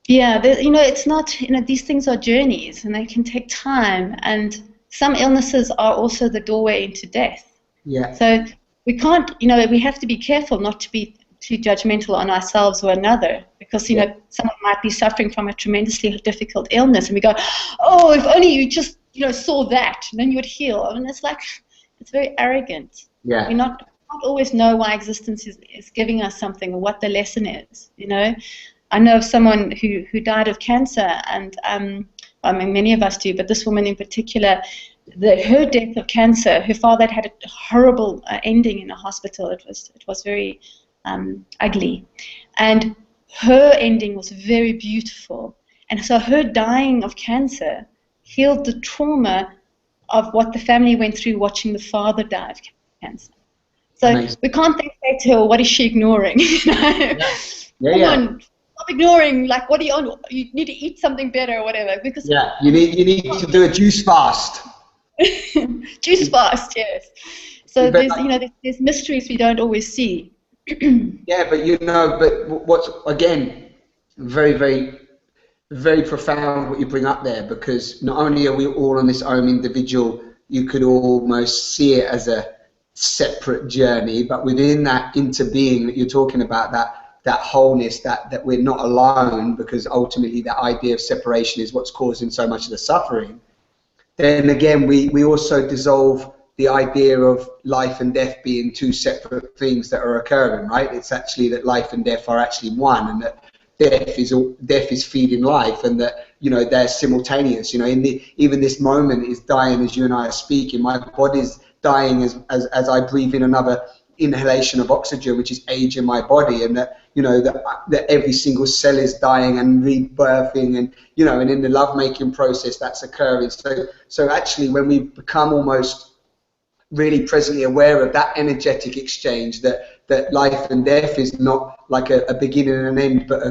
Yeah, it's not, these things are journeys and they can take time, and some illnesses are also the doorway into death. Yeah. So we can't, we have to be careful not to be too judgmental on ourselves or another, because, someone might be suffering from a tremendously difficult illness and we go, oh, if only you just, saw that, and then you would heal. I mean, it's like, it's very arrogant. Yeah. We not always know why existence is giving us something or what the lesson is, I know of someone who died of cancer, and I mean, many of us do, but this woman in particular, her death of cancer, her father had a horrible ending in a hospital. It was very ugly, and her ending was very beautiful. And so her dying of cancer healed the trauma of what the family went through watching the father die of cancer. So amazing. We can't think back to her, what is she ignoring? Yeah. Stop ignoring, like, what are you on? You need to eat something better or whatever. Because you need to do a juice fast. Juice fast, yes. So there's mysteries we don't always see. Yeah, but what's, again, very, very, very profound what you bring up there, because not only are we all on this own individual, you could almost see it as a separate journey, but within that interbeing that you're talking about, that wholeness, that we're not alone, because ultimately that idea of separation is what's causing so much of the suffering. Then again, we also dissolve the idea of life and death being two separate things that are occurring, right? It's actually that life and death are actually one, and that death is feeding life, and that they're simultaneous. Even this moment is dying as you and I are speaking. My body's dying as I breathe in another inhalation of oxygen, which is age in my body, and that that every single cell is dying and rebirthing, and and in the lovemaking process that's occurring. So actually, when we become almost really presently aware of that energetic exchange, that life and death is not like a beginning and an end, but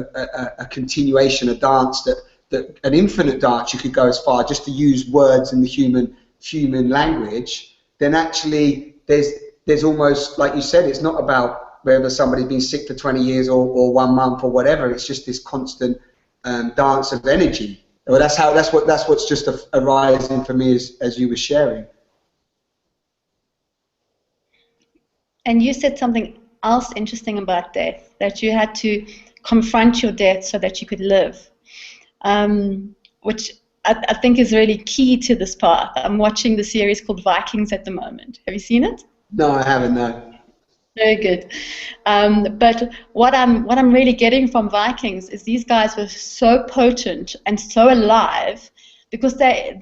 a continuation, a dance, that an infinite dance, you could go as far, just to use words in the human language, then actually there's almost, like you said, it's not about whether somebody's been sick for 20 years or 1 month or whatever. It's just this constant dance of energy. Well, that's what's just arising for me as you were sharing. And you said something else interesting about death, that you had to confront your death so that you could live, which I think is really key to this path. I'm watching the series called Vikings at the moment. Have you seen it? No, I haven't, no. Very good. But what I'm really getting from Vikings is these guys were so potent and so alive because they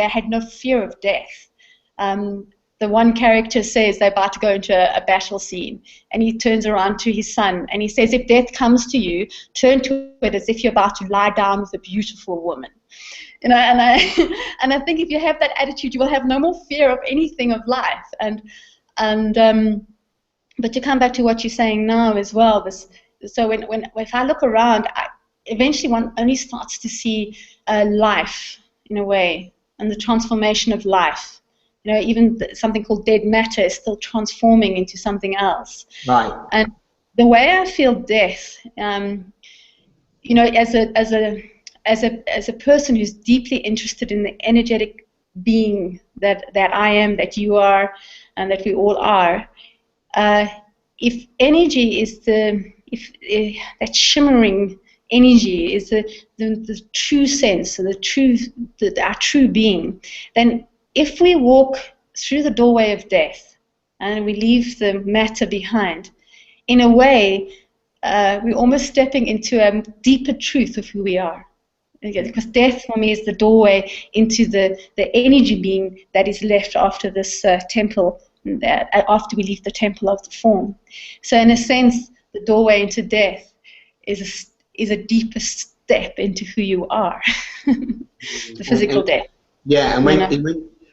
had no fear of death. The one character says they're about to go into a battle scene, and he turns around to his son and he says, if death comes to you, turn to it as if you're about to lie down with a beautiful woman. And I think if you have that attitude, you will have no more fear of anything of life. But to come back to what you're saying now as well, if I look around, eventually one only starts to see life in a way, and the transformation of life. Even something called dead matter is still transforming into something else. Right. And the way I feel death, as a person who's deeply interested in the energetic being that I am, that you are, and that we all are, if energy is that shimmering energy is the true sense, our true being, then if we walk through the doorway of death and we leave the matter behind, in a way, we're almost stepping into a deeper truth of who we are. Because death for me is the doorway into the energy being that is left after this temple, after we leave the temple of the form. So in a sense, the doorway into death is a deeper step into who you are, the physical death. Yeah,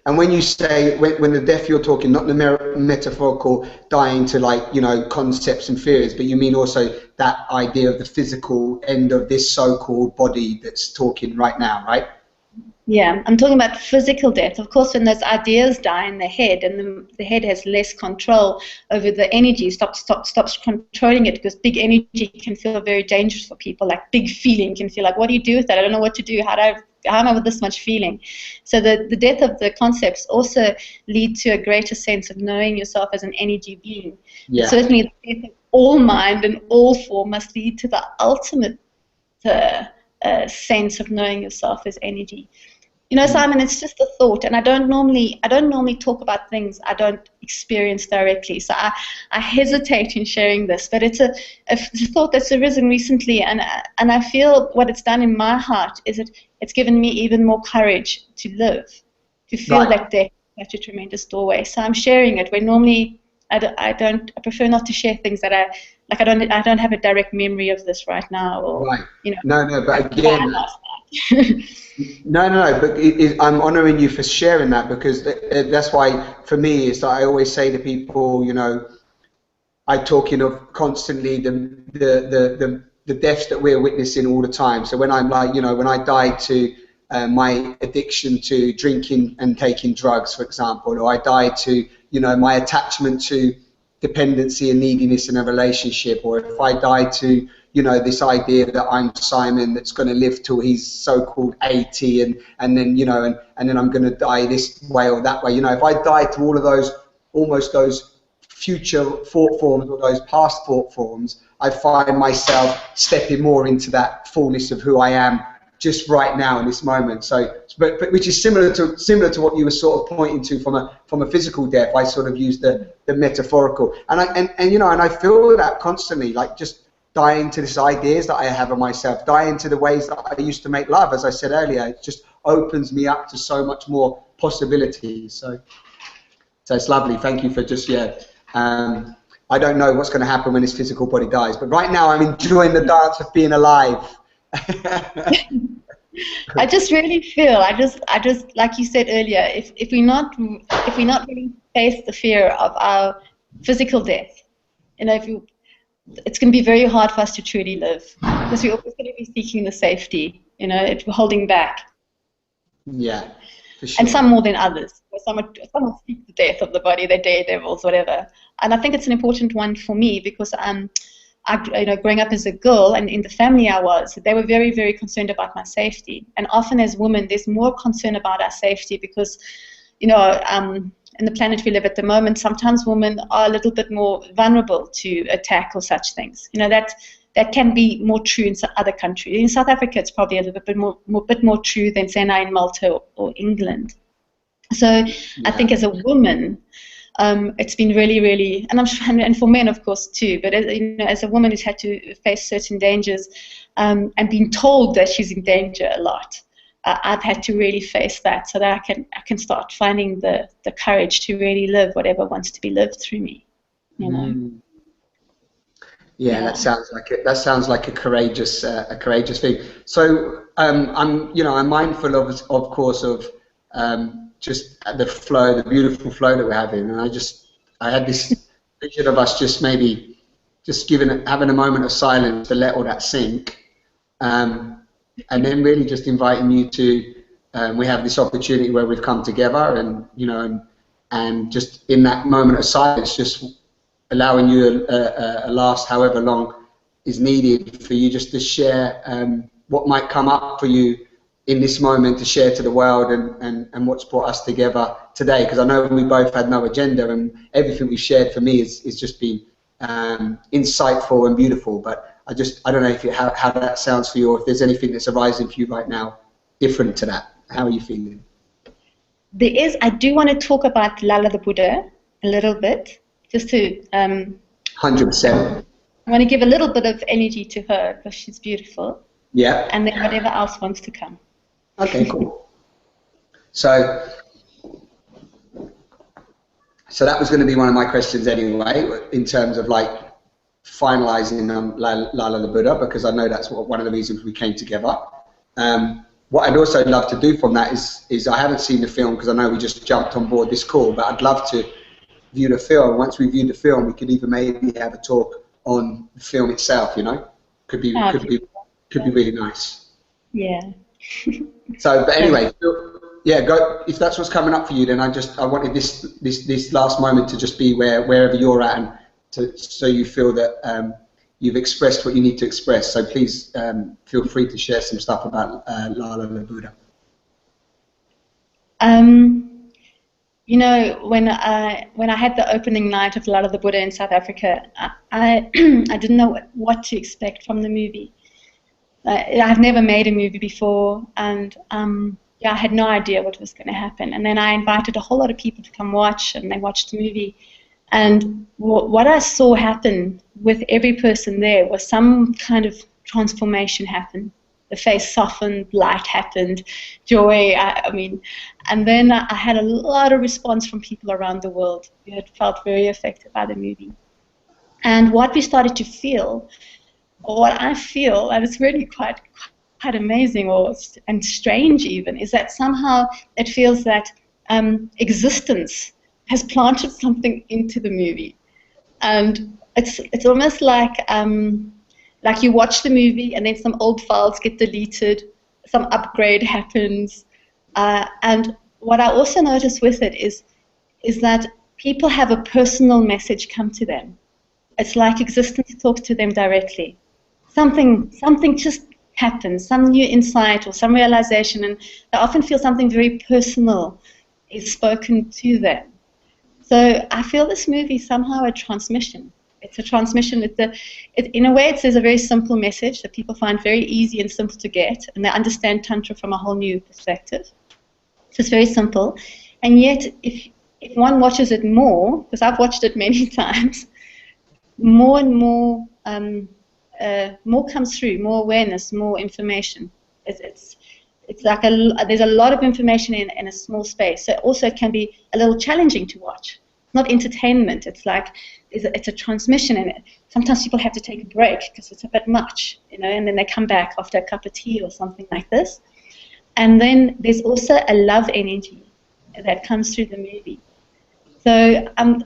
and when you say, when the death you're talking, not the metaphorical dying to concepts and theories, but you mean also that idea of the physical end of this so-called body that's talking right now, right? Yeah, I'm talking about physical death. Of course, when those ideas die in the head, and the head has less control over the energy, stops controlling it, because big energy can feel very dangerous for people. Like big feeling can feel like, what do you do with that? I don't know what to do. How am I with this much feeling? So the death of the concepts also lead to a greater sense of knowing yourself as an energy being. Yeah. But certainly the death of all mind and all form must lead to the ultimate sense of knowing yourself as energy. You know, Simon, it's just a thought, and I don't normally talk about things I don't experience directly. So I hesitate in sharing this, but it's a thought that's arisen recently, and I feel what it's done in my heart is it's given me even more courage to live, to feel Right. that death, such a tremendous doorway. So I'm sharing it. Where normally I prefer not to share things that I don't have a direct memory of this right now, or Right. you know. No, but again. No, but I'm honouring you for sharing that, because that's why, for me, it's like I always say to people, you know, I talking of constantly the deaths that we're witnessing all the time. So when I'm like, you know, when I died to my addiction to drinking and taking drugs, for example, or I died to, you know, my attachment to dependency and neediness in a relationship, or if I died to, you know, this idea that I'm Simon that's going to live till he's so-called 80, and then, you know, and then I'm going to die this way or that way. You know, if I died to all of those, almost those future thought forms or those past thought forms, I find myself stepping more into that fullness of who I am just right now in this moment. So, but which is similar to what you were sort of pointing to from a physical death. I sort of use the metaphorical, and you know, and I feel that constantly, like just dying to these ideas that I have of myself, dying to the ways that I used to make love. As I said earlier, it just opens me up to so much more possibilities. So it's lovely. Thank you for just, I don't know what's going to happen when this physical body dies, but right now I'm enjoying the dance of being alive. I just really feel, I just like you said earlier, if we're not willing to face the fear of our physical death, you know, it's going to be very hard for us to truly live, because we're always going to be seeking the safety, you know, we're holding back. Yeah, for sure. And some more than others. Some will seek the death of the body, they're daredevils, whatever. And I think it's an important one for me, because you know, growing up as a girl, and in the family I was, they were very, very concerned about my safety. And often as women, there's more concern about our safety, because, you know, in the planet we live at the moment, sometimes women are a little bit more vulnerable to attack or such things. You know, that can be more true in some other countries. In South Africa, it's probably a little bit more true than, say, now in Malta or England. So yeah. I think as a woman, it's been really, really, and for men, of course, too. But you know, as a woman who's had to face certain dangers, and been told that she's in danger a lot, I've had to really face that, so that I can start finding the courage to really live whatever wants to be lived through me. You know. Yeah, that sounds like a courageous thing. So I'm mindful of course of just the flow, the beautiful flow that we're having, and I had this vision of us just maybe just having a moment of silence to let all that sink. And then really just inviting you to, we have this opportunity where we've come together, and you know, and just in that moment of silence, just allowing you a last however long is needed for you just to share what might come up for you in this moment, to share to the world, and what's brought us together today. Because I know we both had no agenda, and everything we shared for me is just been insightful and beautiful. But I don't know if how that sounds for you, or if there's anything that's arising for you right now different to that. How are you feeling? I do want to talk about Lalla the Buddha a little bit, just to 100%. I want to give a little bit of energy to her, because she's beautiful. Yeah. And then whatever else wants to come. Okay, cool. So that was going to be one of my questions anyway, in terms of like finalizing Lalla the Buddha, because I know that's one of the reasons we came together. What I'd also love to do from that is I haven't seen the film, because I know we just jumped on board this call, but I'd love to view the film. Once we view the film, we could even maybe have a talk on the film itself. You know, could be really nice. Yeah. So, but anyway, yeah, go. If that's what's coming up for you, then I wanted this last moment to just be wherever you're at, and so you feel that you've expressed what you need to express. So please feel free to share some stuff about Lalla the Buddha. You know, when I had the opening night of Lalla the Buddha in South Africa, I I didn't know what to expect from the movie. I've never made a movie before, and yeah, I had no idea what was going to happen. And then I invited a whole lot of people to come watch, and they watched the movie. And what I saw happen with every person there was some kind of transformation happen. The face softened, light happened, joy, I mean, and then I had a lot of response from people around the world who had felt very affected by the movie. And what we started to feel, or what I feel, and it's really quite amazing and strange even, is that somehow it feels that existence has planted something into the movie. And it's almost like you watch the movie and then some old files get deleted, some upgrade happens, and what I also notice with it is that people have a personal message come to them. It's like existence talks to them directly. Something just happens, some new insight or some realization, and they often feel something very personal is spoken to them. So I feel this movie is somehow a transmission. It's a transmission. In a way, there's a very simple message that people find very easy and simple to get, and they understand Tantra from a whole new perspective. So it's very simple. And yet, if one watches it more, because I've watched it many times, more and more comes through, more awareness, more information. It's like there's a lot of information in a small space. So also it can be a little challenging to watch. Not entertainment. It's like it's a transmission in it. Sometimes people have to take a break because it's a bit much, you know, and then they come back after a cup of tea or something like this. And then there's also a love energy that comes through the movie. So I'm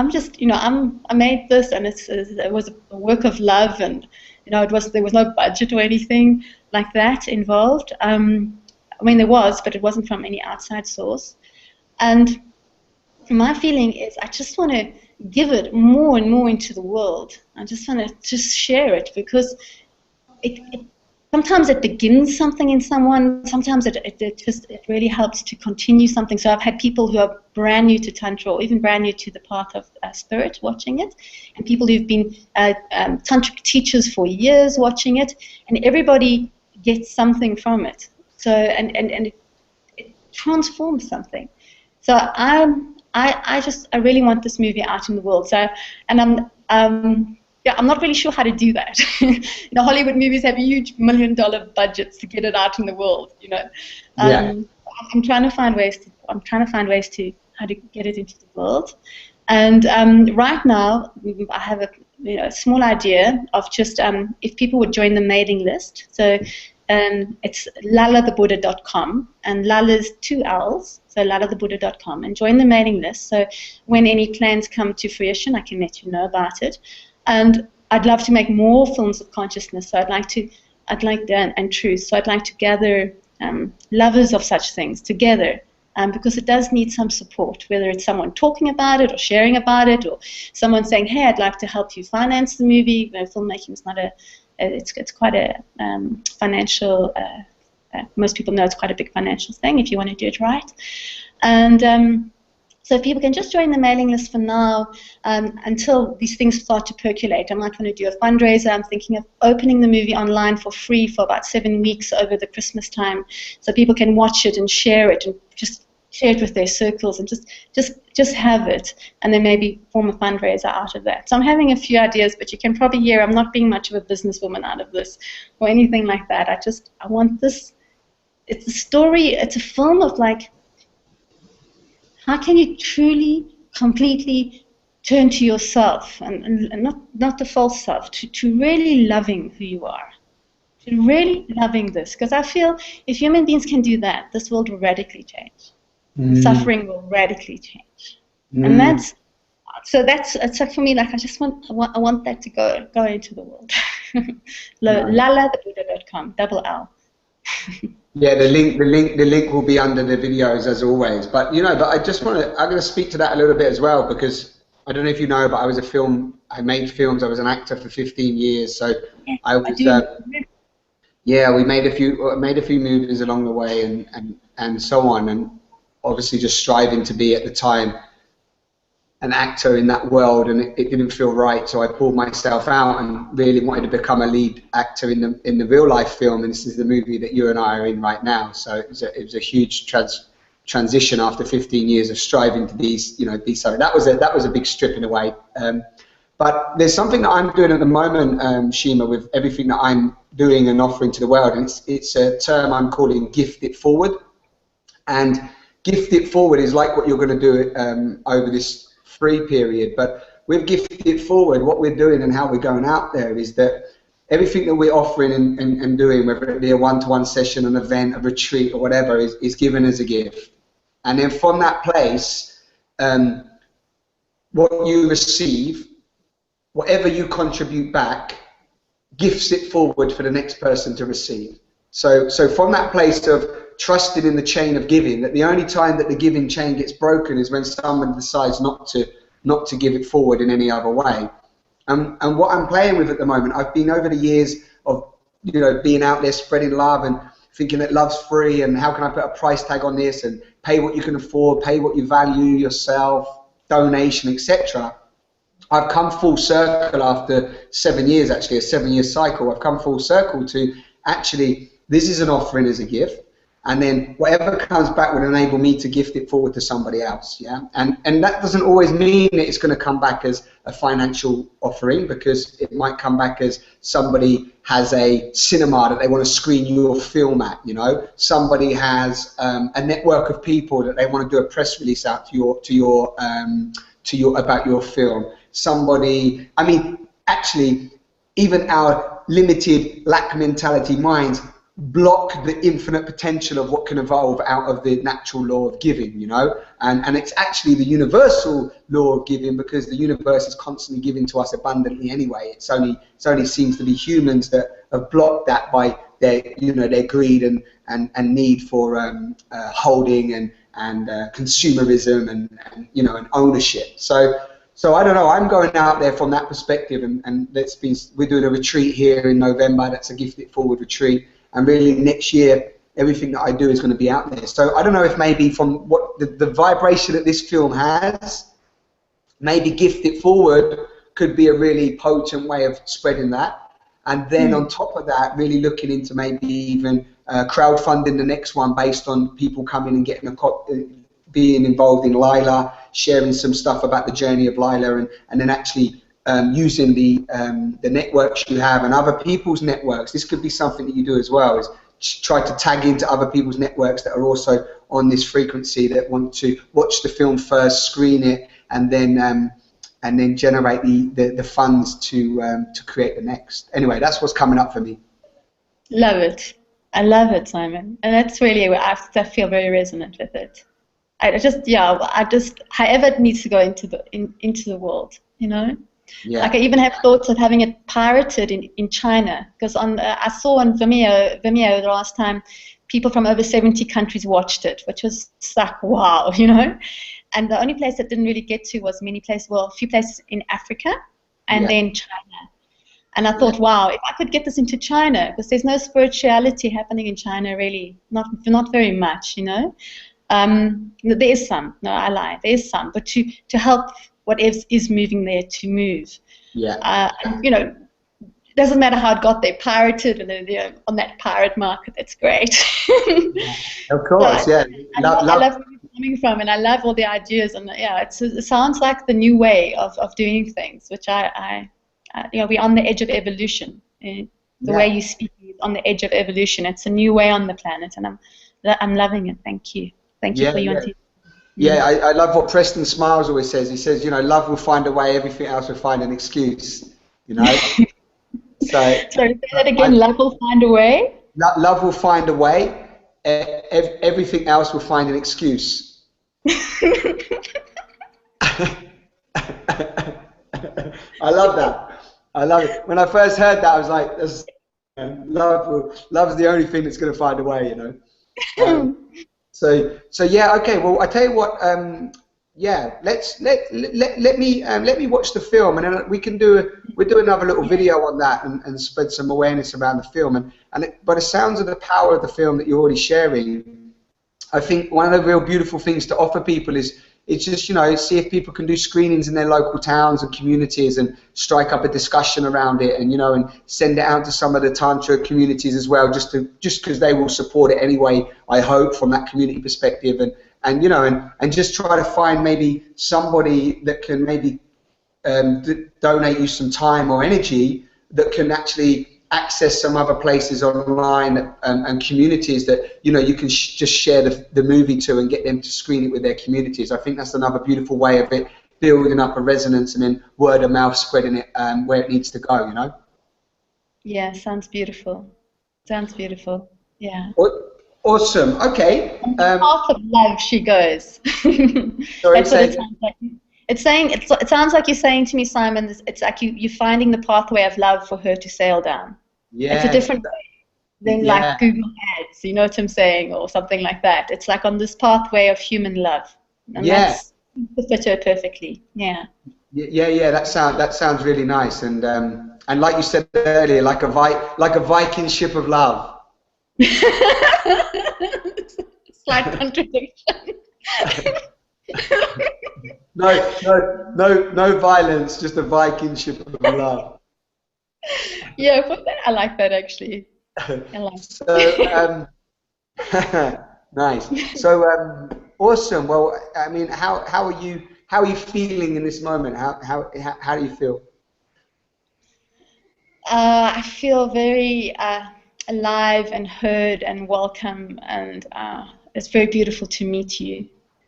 just, you know, I made this, and it was a work of love, and you know, there was no budget or anything like that involved. I mean, there was, but it wasn't from any outside source. And my feeling is I just want to give it more and more into the world. I just want to just share it, because sometimes it begins something in someone. Sometimes it really helps to continue something. So I've had people who are brand new to Tantra, or even brand new to the path of spirit, watching it, and people who've been Tantric teachers for years watching it, and everybody gets something from it. So and it transforms something. So I really want this movie out in the world. So, and I'm not really sure how to do that. You know, Hollywood movies have huge $1 million budgets to get it out in the world. You know, I'm trying to find ways to how to get it into the world. And right now, I have a small idea of just if people would join the mailing list. So it's lallathebuddha.com, and Lalla's 2 L's, so lallathebuddha.com, and join the mailing list. So when any plans come to fruition, I can let you know about it. And I'd love to make more films of consciousness. So I'd like and truth. So I'd like to gather lovers of such things together, because it does need some support, whether it's someone talking about it or sharing about it, or someone saying, hey, I'd like to help you finance the movie. You know, filmmaking is not it's quite a financial, most people know it's quite a big financial thing if you want to do it right. And so if people can just join the mailing list for now, until these things start to percolate. I might want to do a fundraiser. I'm thinking of opening the movie online for free for about 7 weeks over the Christmas time, so people can watch it and share it, and just share it with their circles, and just have it, and then maybe form a fundraiser out of that. So I'm having a few ideas, but you can probably hear I'm not being much of a businesswoman out of this or anything like that. I want this. It's a story. It's a film of like, how can you truly, completely turn to yourself, and not the false self, to really loving who you are, to really loving this. Because I feel if human beings can do that, this world will radically change. Suffering will radically change. And so for me, like, I want that to go into the world. LallaTheBuddha.com, double L. Yeah, the link will be under the videos as always. But but I just I'm going to speak to that a little bit as well, because I don't know if you know, but I made films. I was an actor for 15 years, so Yes, I I was. do. Yeah, we made a few movies along the way, and so on, and obviously just striving to be at the time an actor in that world, and it didn't feel right, so I pulled myself out and really wanted to become a lead actor in the real life film, and this is the movie that you and I are in right now. So it was a huge transition after 15 years of striving to be something. That was a big strip in a way. But there's something that I'm doing at the moment, Shima, with everything that I'm doing and offering to the world, and it's a term I'm calling gift it forward. And gift it forward is like what you're going to do over this free period. But with gift it forward, what we're doing and how we're going out there is that everything that we're offering and doing, whether it be a one-to-one session, an event, a retreat, or whatever, is given as a gift. And then from that place, what you receive, whatever you contribute back, gifts it forward for the next person to receive. So from that place of trusting in the chain of giving, that the only time that the giving chain gets broken is when someone decides not to give it forward in any other way. And what I'm playing with at the moment, I've been over the years of being out there spreading love and thinking that love's free, and how can I put a price tag on this, and pay what you can afford, pay what you value yourself, donation, etc. I've come full circle after 7 years, actually, a 7-year cycle. I've come full circle to actually, this is an offering as a gift, and then whatever comes back will enable me to gift it forward to somebody else. Yeah, and that doesn't always mean that it's going to come back as a financial offering, because it might come back as somebody has a cinema that they want to screen your film at. Somebody has a network of people that they want to do a press release out to your about your film. Somebody, I mean, actually, even our limited lack mentality minds block the infinite potential of what can evolve out of the natural law of giving, and it's actually the universal law of giving, because the universe is constantly giving to us abundantly anyway. It only seems to be humans that have blocked that by their greed and need for holding and consumerism and ownership. So I don't know. I'm going out there from that perspective, and we're doing a retreat here in November. That's a Gift It Forward retreat, and really next year everything that I do is going to be out there. So I don't know if maybe from what the vibration that this film has, maybe Gift It Forward could be a really potent way of spreading that. And then on top of that, really looking into maybe even crowdfunding the next one based on people coming and getting being involved in Lalla, sharing some stuff about the journey of Lalla, and then actually using the networks you have and other people's networks. This could be something that you do as well, is try to tag into other people's networks that are also on this frequency, that want to watch the film first, screen it, and then generate the funds to create the next. Anyway, that's what's coming up for me. Love it. I love it, Simon. And that's really where I feel very resonant with it. I just, however it needs to go into the world, Yeah. Like I even have thoughts of having it pirated in China, because I saw on Vimeo the last time, people from over 70 countries watched it, which was like, wow, And the only place that didn't really get to was a few places in Africa, and then China. And I thought, wow, if I could get this into China, because there's no spirituality happening in China really, not very much, There is some, no, I lie, there is some, but to help whatever is moving there to move. It doesn't matter how it got there, pirated, and then on that pirate market, that's great. Of course, I love where you're coming from, and I love all the ideas, and it sounds like the new way of doing things, which we're on the edge of evolution. The way you speak is on the edge of evolution. It's a new way on the planet, and I'm loving it. Thank you. Thank you for your team. Yeah, I love what Preston Smiles always says. He says, love will find a way, everything else will find an excuse, So, sorry, say that again. Love will find a way? Love will find a way, everything else will find an excuse. I love that. I love it. When I first heard that, I was like, Love's the only thing that's going to find a way, you know. So yeah, okay. Well, I tell you what. Yeah, let me watch the film, and then we'll do another little video on that and spread some awareness around the film. By the sounds of the power of the film that you're already sharing, I think one of the real beautiful things to offer people is it's just, you know, see if people can do screenings in their local towns and communities and strike up a discussion around it, and, you know, and send it out to some of the Tantra communities as well, just because they will support it anyway, I hope, from that community perspective, and you know, and just try to find maybe somebody that can maybe donate you some time or energy that can actually access some other places online and communities that, you know, you can just share the movie to and get them to screen it with their communities. I think that's another beautiful way of it building up a resonance and then word of mouth spreading it where it needs to go, you know? Yeah, sounds beautiful. Sounds beautiful. Yeah. Awesome. Okay. Path of love she goes. Sorry, That's what it sounds like. It sounds like you're saying to me, Simon, it's like you're finding the pathway of love for her to sail down. Yeah. It's a different way than like Google Ads, you know what I'm saying, or something like that. It's like on this pathway of human love. And that's fit her perfectly. Yeah. Yeah. That sounds really nice, and like you said earlier, like a Viking ship of love. Slight contradiction. No violence, just a Viking ship of love. Yeah, but I like that actually. I like so, nice. So awesome. Well, I mean, how are you feeling in this moment? How do you feel? I feel very alive and heard and welcome, and it's very beautiful to meet you.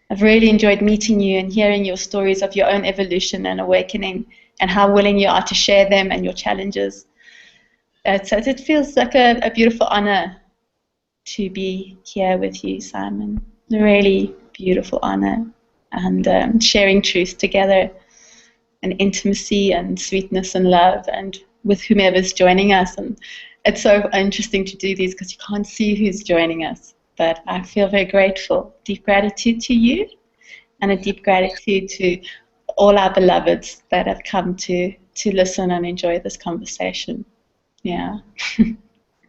I've really enjoyed meeting you and hearing your stories of your own evolution and awakening and how willing you are to share them and your challenges. So it feels like a beautiful honor to be here with you, Simon. A really beautiful honor, and sharing truth together, and intimacy and sweetness and love, and with whomever's joining us. And it's so interesting to do these because you can't see who's joining us. But I feel very grateful. Deep gratitude to you, and a deep gratitude to all our beloveds that have come to listen and enjoy this conversation. Yeah.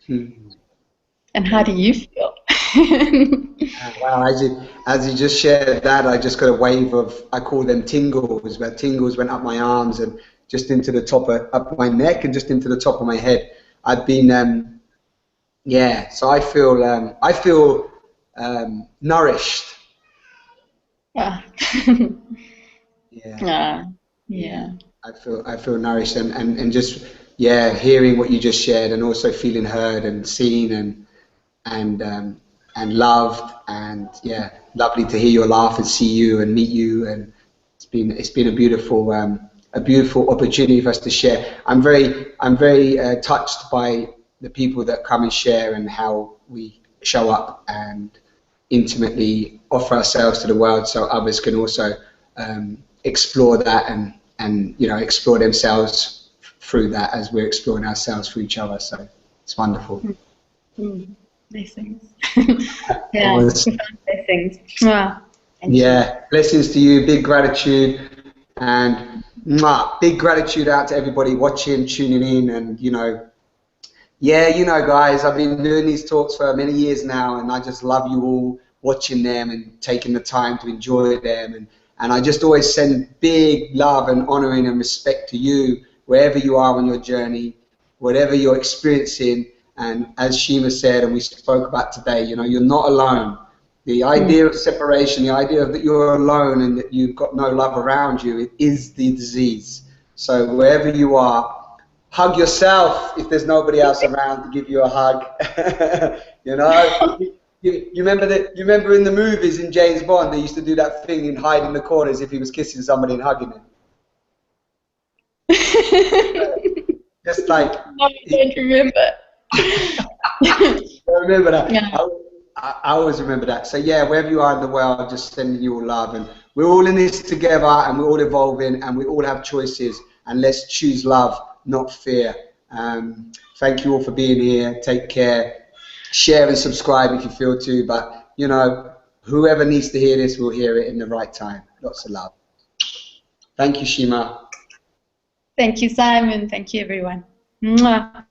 And how do you feel? Wow, as you just shared that, I just got a wave of, I call them tingles, where tingles went up my arms and just into the top up my neck and just into the top of my head. I've been, yeah, so I feel nourished. Yeah. Yeah. I feel nourished, and just, yeah, hearing what you just shared, and also feeling heard and seen and loved, and yeah, lovely to hear your laugh and see you and meet you, and it's been a beautiful opportunity for us to share. I'm very touched by the people that come and share, and how we show up and intimately offer ourselves to the world, so others can also explore that and you know, explore themselves through that as we're exploring ourselves for each other. So it's wonderful. Blessings. Yeah, blessings. Wow. Yeah, blessings to you. Big gratitude, and big gratitude out to everybody watching, tuning in, and you know, yeah, you know, guys, I've been doing these talks for many years now, and I just love you all watching them and taking the time to enjoy them, and I just always send big love and honoring and respect to you wherever you are on your journey, whatever you're experiencing. And as Shima said, and we spoke about today, you know, you're not alone. The idea of separation, the idea that you're alone and that you've got no love around you, it is the disease. So wherever you are, hug yourself if there's nobody else around to give you a hug. You know, you remember in the movies in James Bond, they used to do that thing and hide in the corners if he was kissing somebody and hugging them. Just like, I don't remember. I remember that. Yeah. I always remember that. So yeah, wherever you are in the world, just sending you all love, and we're all in this together, and we're all evolving, and we all have choices, and let's choose love, not fear, Thank you all for being here. Take care. Share and subscribe if you feel to, but you know, whoever needs to hear this will hear it in the right time. Lots of love. Thank you, Shima. Thank you, Simon. Thank you, everyone. Mwah.